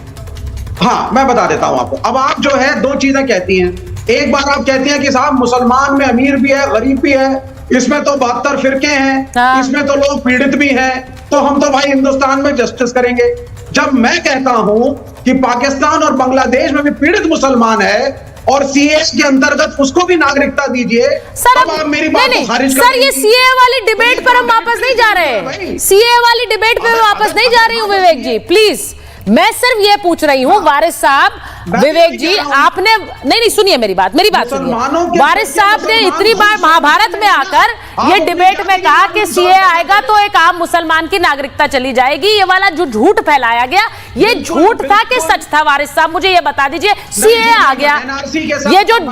हाँ मैं बता देता हूं आपको। अब आप जो है दो चीजें कहती हैं। एक बार आप कहती हैं कि साहब मुसलमान में अमीर भी है, गरीब भी है, इसमें तो 72 फिरके हैं, इसमें तो लोग पीड़ित भी हैं, तो हम तो भाई हिंदुस्तान में जस्टिस करेंगे। जब मैं कहता हूं कि पाकिस्तान और बांग्लादेश में भी पीड़ित मुसलमान है और सीए के अंतर्गत उसको भी नागरिकता दीजिए, सर अब आप मेरी बात को खारिज कर। सर ये सीए वाली डिबेट पर हम वापस नहीं जा रहे, सीए वाली डिबेट पर मैं वापस नहीं जा रही हूँ विवेक जी, प्लीज। मैं सिर्फ ये पूछ रही हूँ वारिस साहब, विवेक जी आपने नहीं सुनिए मेरी बात सुनिए। वारिस साहब ने इतनी बार महाभारत में आकर ये डिबेट में कहा कि सीए आएगा तो एक आम मुसलमान की नागरिकता चली जाएगी। ये वाला जो झूठ फैलाया गया ये झूठ था कि सच था? वारिस साहब मुझे ये बता दीजिए। सीए आ गया,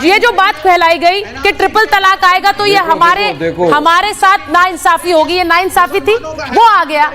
ये जो बात फैलाई गई कि ट्रिपल तलाक आएगा तो ये हमारे साथ नाइंसाफी होगी, ये नाइंसाफी थी, वो आ गया।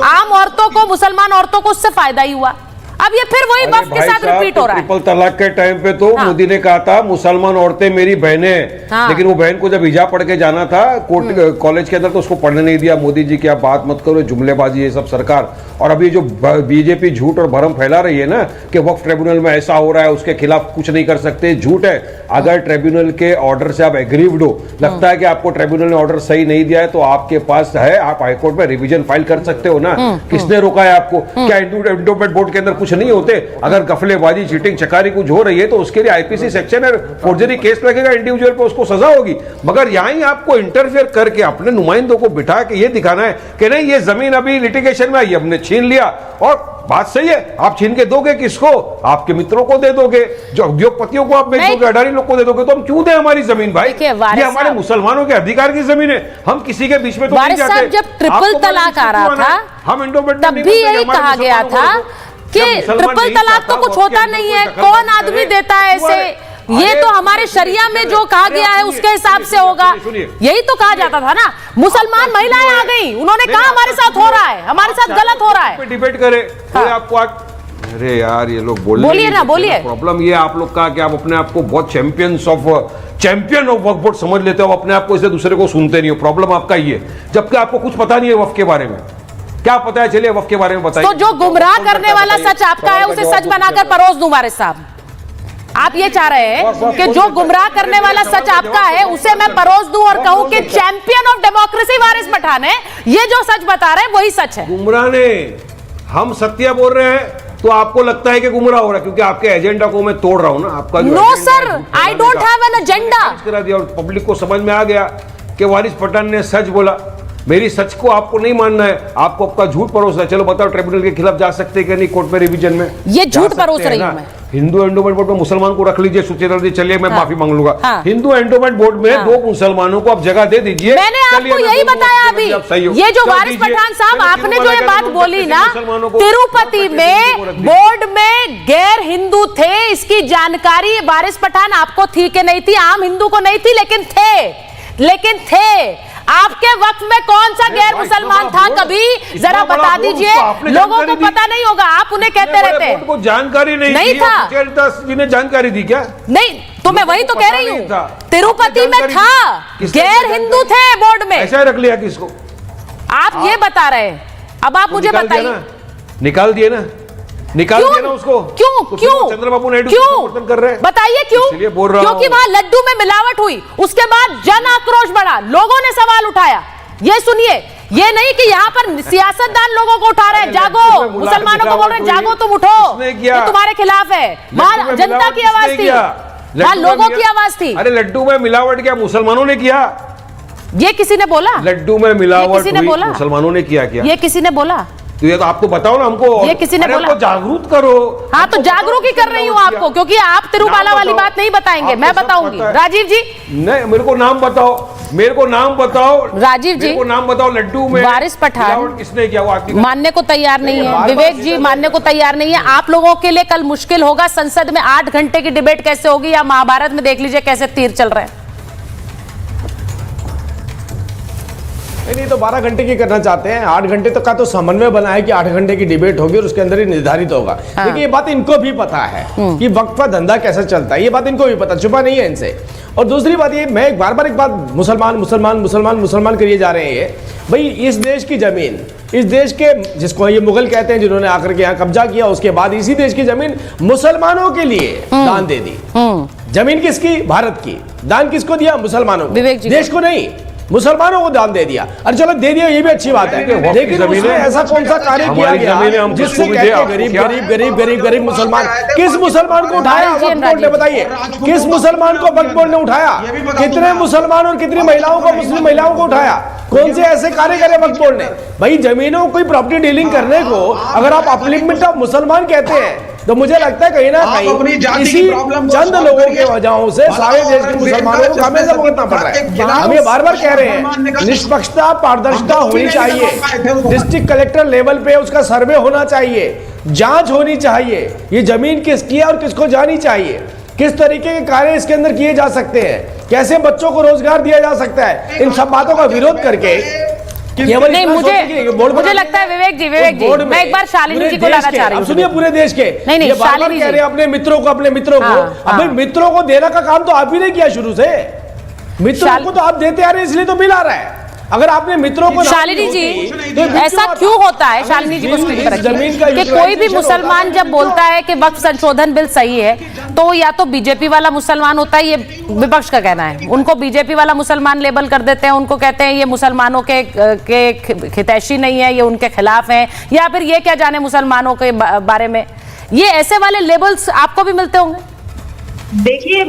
आम औरतों को, मुसलमान औरतों को उससे फायदा ही हुआ। अब ये फिर वही वक्त के साथ रिपीट हो रहा है। ट्रिपल तलाक के टाइम पे तो मोदी ने कहा था मुसलमान औरतें मेरी बहनें हैं, लेकिन वो बहन को जब हिजाब पढ़ के जाना था कोर्ट कॉलेज के अंदर तो उसको पढ़ने नहीं दिया। मोदी जी की आप बात मत करो, जुमलेबाजी ये सब सरकार। और अभी जो बीजेपी झूठ और भरम फैला रही है ना कि वक्फ ट्रिब्यूनल में ऐसा हो रहा है, उसके खिलाफ कुछ नहीं कर सकते, झूठ है। अगर ट्रिब्यूनल के ऑर्डर से आप एग्रीव्ड हो, लगता है कि आपको ट्रिब्यूनल ने ऑर्डर सही नहीं दिया है, तो आपके पास है, आप हाईकोर्ट में रिवीजन फाइल कर सकते हो ना। किसने रोका है आपको? क्या एंडोमेंट बोर्ड के अंदर कुछ नहीं होते? अगर गफलेबाजी, चीटिंग, चकारी कुछ हो रही है तो उसके लिए आईपीसी सेक्शन है, फोर्जरी केस लगेगा इंडिविजुअल पे, उसको सजा होगी। मगर यहां आपको इंटरफेयर करके अपने नुमाइंदों को बिठा के ये दिखाना है कि नहीं ये जमीन अभी लिटिगेशन में आई, हमने छीन लिया। और बात सही है, आप छीन के दोगे किसको? आपके मित्रों को दे दोगे, जो उद्योगपतियों को आप बेच दोगे, अडानी लोग को दे दोगे। तो हम क्यों दें हमारी जमीन भाई? ये हमारे मुसलमानों के अधिकार की जमीन है, हम किसी के बीच में तो नहीं जाते। जब ट्रिपल तलाक आ रहा था हम एंडोमेंट तब भी यही कहा गया था कि ट्रिपल तलाक तो कुछ होता नहीं है, कौन आदमी देता है ऐसे, ये तो हमारे शरिया में जो कहा गया है उसके हिसाब से होगा। यही तो कहा जाता था ना। मुसलमान महिलाएं आ गई, उन्होंने कहा हमारे साथ हो रहा है, हमारे साथ गलत हो रहा है। डिबेट करे आपको अरे यार ये लोग बोलिए ना, बोलिए। प्रॉब्लम ये आप लोग का कि आप अपने आप को बहुत चैंपियन ऑफ वक्फ बोर्ड समझ लेते हो, अपने आप को इसलिए दूसरे को सुनते नहीं हो। प्रॉब्लम आपका ये, जबकि आपको कुछ पता नहीं है वक्फ के बारे में। क्या पता है? चलिए वक्फ के बारे में बताइए। तो जो गुमराह करने वाला सच आपका है उसे सच बनाकर परोस दूं वारिस साहब? आप ये चाह रहे हैं कि जो गुमराह करने वाला सच आपका है उसे मैं परोस दूं और कहूं कि चैंपियन ऑफ डेमोक्रेसी वारिस पठान है, ये जो सच बता रहे हैं वही सच है? गुमराह ने, हम सत्य बोल रहे हैं तो आपको लगता है कि गुमराह हो रहा है, क्योंकि आपके एजेंडा को मैं तोड़ रहा हूं ना। आपका no sir, I don't have an agenda करा दिया और पब्लिक को समझ में आ गया कि वारिस पठान ने सच बोला। मेरी सच को आपको नहीं मानना है, आपको आपका झूठ परोसना है। चलो बताओ, ट्रिब्यूनल के खिलाफ जा सकते हैं कि नहीं कोर्ट में रिवीजन में? ये झूठ परोस रही हूं मैं। हिंदू एंडोमेंट बोर्ड में मुसलमान को रख लीजिए, सुचेता जी, चलिए मैं माफी मांग लूंगा। हिंदू एंडोमेंट बोर्ड में 2 मुसलमानों को आप जगह दे दीजिए। मैंने आपको यही बताया अभी। ये जो वारिस पठान साहब आपने जो ये बात बोली ना, तिरुपति में बोर्ड में गैर हिंदू थे, इसकी जानकारी वारिस पठान आपको थी कि नहीं थी? आम हिंदू को नहीं थी, लेकिन थे। आपके वक्त में कौन सा गैर मुसलमान था कभी? जरा बता दीजिए, लोगों को पता नहीं होगा, आप उन्हें कहते रहते हैं। को जानकारी नहीं था। जी ने जानकारी दी क्या? नहीं, तो मैं वही तो कह रही हूँ, तिरुपति में था, गैर हिंदू थे बोर्ड में। ऐसा रख लिया किसको? आप ये बता रहे हैं, अब आप मुझे बताइए। निकाल दिए ना उसको। क्यों चंद्रबाबू नायडू समर्थन कर रहे हैं? बताइए क्यों? इसलिए बोल रहा हूं। क्योंकि वहां लड्डू में मिलावट हुई, उसके बाद जन आक्रोश बढ़ा, लोगों ने सवाल उठाया। ये सुनिए, ये नहीं कि यहाँ पर सियासतदान लोगों को उठा रहे हैं, जागो, मुसलमानों को बोल रहे हैं जागो, तुम उठो, ये तुम्हारे खिलाफ है। वहां जनता की आवाज थी, वहां लोगों की आवाज थी। अरे लड्डू में मिलावट क्या मुसलमानों ने किया? ये किसी ने बोला? लड्डू में मिलावट मुसलमानों ने किया? ये किसी ने बोला? तो ये तो आप तो बताओ ना हमको। ये किसी ने बोला? जागरूक करो। हाँ, तो जागरूक ही कर रही हूँ आपको, क्योंकि आप तिरुमाला वाली बात नहीं बताएंगे, मैं बताऊंगी। राजीव जी, नहीं, मेरे को नाम बताओ राजीव जी, नाम बताओ। लड्डू में वारिस पठान किसने किया? वो मानने को तैयार नहीं है। विवेक जी मानने को तैयार नहीं है। आप लोगों के लिए कल मुश्किल होगा। संसद में 8 घंटे की डिबेट कैसे होगी, या महाभारत में देख लीजिए कैसे तीर चल रहे हैं। नहीं तो 12 घंटे की करना चाहते हैं। 8 घंटे तक का तो समन्वय बना है कि 8 घंटे की डिबेट होगी और उसके अंदर ही निर्धारित होगा। लेकिन ये बात इनको भी पता है कि वक्फ का धंधा कैसे चलता है, ये बात इनको भी पता, छुपा नहीं है इनसे। और दूसरी बात ये, मैं बार बार एक बात, मुसलमान करिए जा रहे हैं भाई। इस देश की जमीन, इस देश के, जिसको ये मुगल कहते हैं, जिन्होंने आकर के यहाँ कब्जा किया, उसके बाद इसी देश की जमीन मुसलमानों के लिए दान दे दी। जमीन किसकी? भारत की। दान किसको दिया? मुसलमानों को, देश को नहीं, मुसलमानों को दान दे दिया। अरे चलो दे दिया, ये भी अच्छी बात है, लेकिन उसमें ऐसा कौन सा कार्य किया गया जिससे गरीब मुसलमान, किस मुसलमान को उठाया वक्फ बोर्ड ने? बताइए, किस मुसलमान को वक्फ बोर्ड ने उठाया? कितने मुसलमान और कितनी महिलाओं को, मुस्लिम महिलाओं को उठाया? कौन से ऐसे कार्य करे वक्फ बोर्ड ने? भाई जमीनों कोई प्रॉपर्टी डीलिंग करने को अगर आप अपलिफ्टमेंट ऑफ मुसलमान कहते हैं तो मुझे लगता है कहीं ना आप अपनी कहीं जाति इसी की प्रॉब्लम को चंद सॉल्व लोगों करिए। के वजहों से सारे देश के मुसलमानों को खामियाजा भुगतना पड़ रहा है। हम ये बार बार कह रहे हैं, निष्पक्षता पारदर्शिता होनी चाहिए, डिस्ट्रिक्ट कलेक्टर लेवल पे उसका सर्वे होना चाहिए, जांच होनी चाहिए, ये जमीन किसकी है और किसको जानी चाहिए, किस तरीके के कार्य इसके अंदर किए जा सकते हैं, कैसे बच्चों को रोजगार दिया जा सकता है। इन सब बातों का विरोध करके नहीं, मुझे लगता है विवेक जी मैं एक बार शालिनी जी को लाना चाह रही हूँ। सुनिए, पूरे देश के नहीं, ये बार-बार शालिनी कह रहे हैं अपने मित्रों को अब भाई मित्रों को देने का काम तो आप ही ने किया शुरू से, मित्रों को तो आप देते आ रहे हैं इसलिए तो बिल आ रहा है। अगर आपने मित्रों को शालिनी जी ऐसा क्यों होता है, शालिनी जी को स्क्रीन पर रखिए, कि कोई भी मुसलमान जब बोलता है कि वक्फ संशोधन बिल सही है तो या तो बीजेपी वाला मुसलमान होता है, ये विपक्ष का कहना है, उनको बीजेपी वाला मुसलमान लेबल कर देते हैं, उनको कहते हैं ये मुसलमानों के हितैषी नहीं है, ये उनके खिलाफ हैं, या फिर ये क्या जाने मुसलमानों के बारे में। ये ऐसे वाले लेबल्स आपको भी मिलते होंगे। देखिए,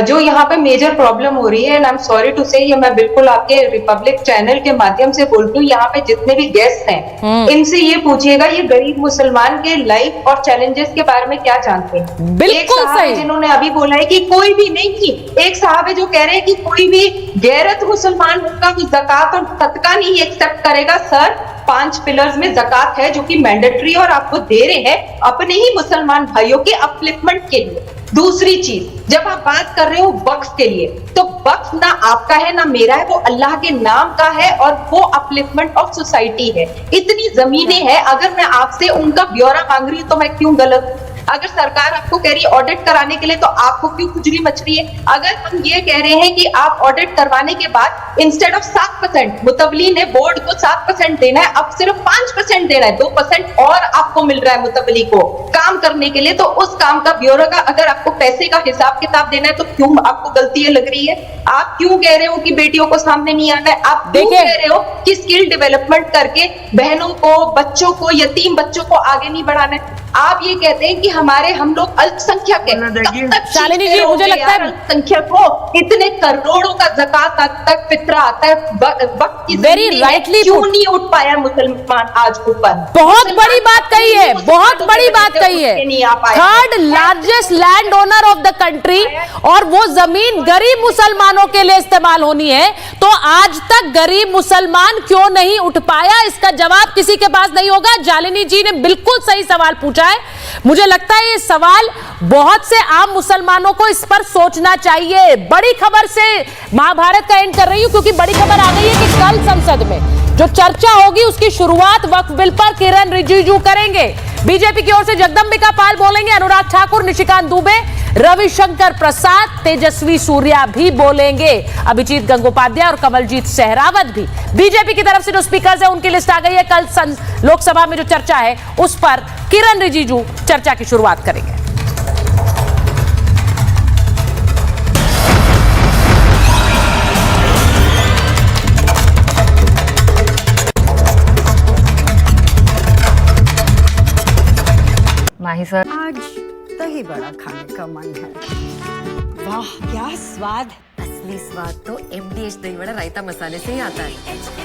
जो यहाँ पे मेजर प्रॉब्लम हो रही है, and I am sorry to say, ये मैं बिल्कुल आपके रिपब्लिक चैनल के माध्यम से बोलती हूँ, यहाँ पे जितने भी गेस्ट हैं इनसे ये पूछिएगा ये गरीब मुसलमान के लाइफ और चैलेंजेस के बारे में क्या जानते हैं। बिल्कुल सही, जिन्होंने अभी बोला है कि कोई भी नहीं की, एक साहब है जो कह रहे हैं कि कोई भी गैरत मुसलमान होगा वो ज़कात और सदका नहीं एक्सेप्ट करेगा। सर, 5 पिलर्स में ज़कात है जो कि मैंडेटरी और आपको दे रहे हैं अपने ही मुसलमान भाइयों के अपलिफ्टमेंट के लिए। दूसरी चीज, जब आप बात कर रहे हो वक्फ के लिए, तो वक्फ ना आपका है ना मेरा है, वो अल्लाह के नाम का है और वो अपलिफ्टमेंट ऑफ सोसाइटी है। इतनी जमीनें हैं, अगर मैं आपसे उनका ब्यौरा मांग रही हूँ तो मैं क्यों गलत हूँ? अगर सरकार आपको कह रही है ऑडिट कराने के लिए तो आपको क्यों खुजली मच रही है? अगर हम ये कह रहे हैं कि आप ऑडिट करवाने के बाद इंस्टेड ऑफ 7%, मुतवली ने बोर्ड को 7% देना है, अब सिर्फ 5% देना है, 2% और आपको मिल रहा है मुतवली को काम करने के लिए, तो उस काम का ब्यौरा का अगर आपको पैसे का हिसाब किताब देना है तो क्यों आपको गलतियां लग रही है? आप क्यों कह रहे हो कि बेटियों को सामने नहीं आना है? आप क्यों कह रहे हो कि स्किल डेवलपमेंट करके बहनों को, बच्चों को, यतीम बच्चों को आगे नहीं बढ़ाना है? आप ये कहते हैं कि हम लोग अल्पसंख्यक हैं। शालिनी जी, मुझे लगता है अल्पसंख्यक हो, इतने करोड़ों का ज़कात आता है, फितरा आता है, वक्त की वेरी राइटली क्यों नहीं उठ पाया मुसलमान आज ऊपर? बहुत बड़ी बात कही है, बहुत बड़ी बात कही है। Third largest land owner of the country, और वो जमीन गरीब मुसलमानों के लिए इस्तेमाल होनी है, तो आज तक गरीब मुसलमान क्यों नहीं उठ पाया? इसका जवाब किसी के पास नहीं होगा। शालिनी जी ने बिल्कुल सही सवाल पूछा है। मुझे लगता है ये सवाल बहुत से आम मुसलमानों को इस पर सोचना चाहिए। बड़ी खबर से महाभारत का एंड कर रही हूं, क्योंकि बड़ी खबर आ गई है कि कल संसद में जो चर्चा होगी उसकी शुरुआत वक्फ बिल पर किरण रिजिजू करेंगे। बीजेपी की ओर से जगदंबिका पाल बोलेंगे, अनुराग ठाकुर, निशिकांत दुबे, रविशंकर प्रसाद, तेजस्वी सूर्या भी बोलेंगे, अभिजीत गंगोपाध्याय और कमलजीत सहरावत भी। बीजेपी की तरफ से जो स्पीकर्स है उनकी लिस्ट आ गई है। कल लोकसभा में जो चर्चा है उस पर किरण रिजिजू चर्चा की शुरुआत करेंगे। माही सर, आज दही बड़ा खाने का मन है। वाह क्या स्वाद! असली स्वाद तो MDH दही बड़ा रायता मसाले से ही आता है।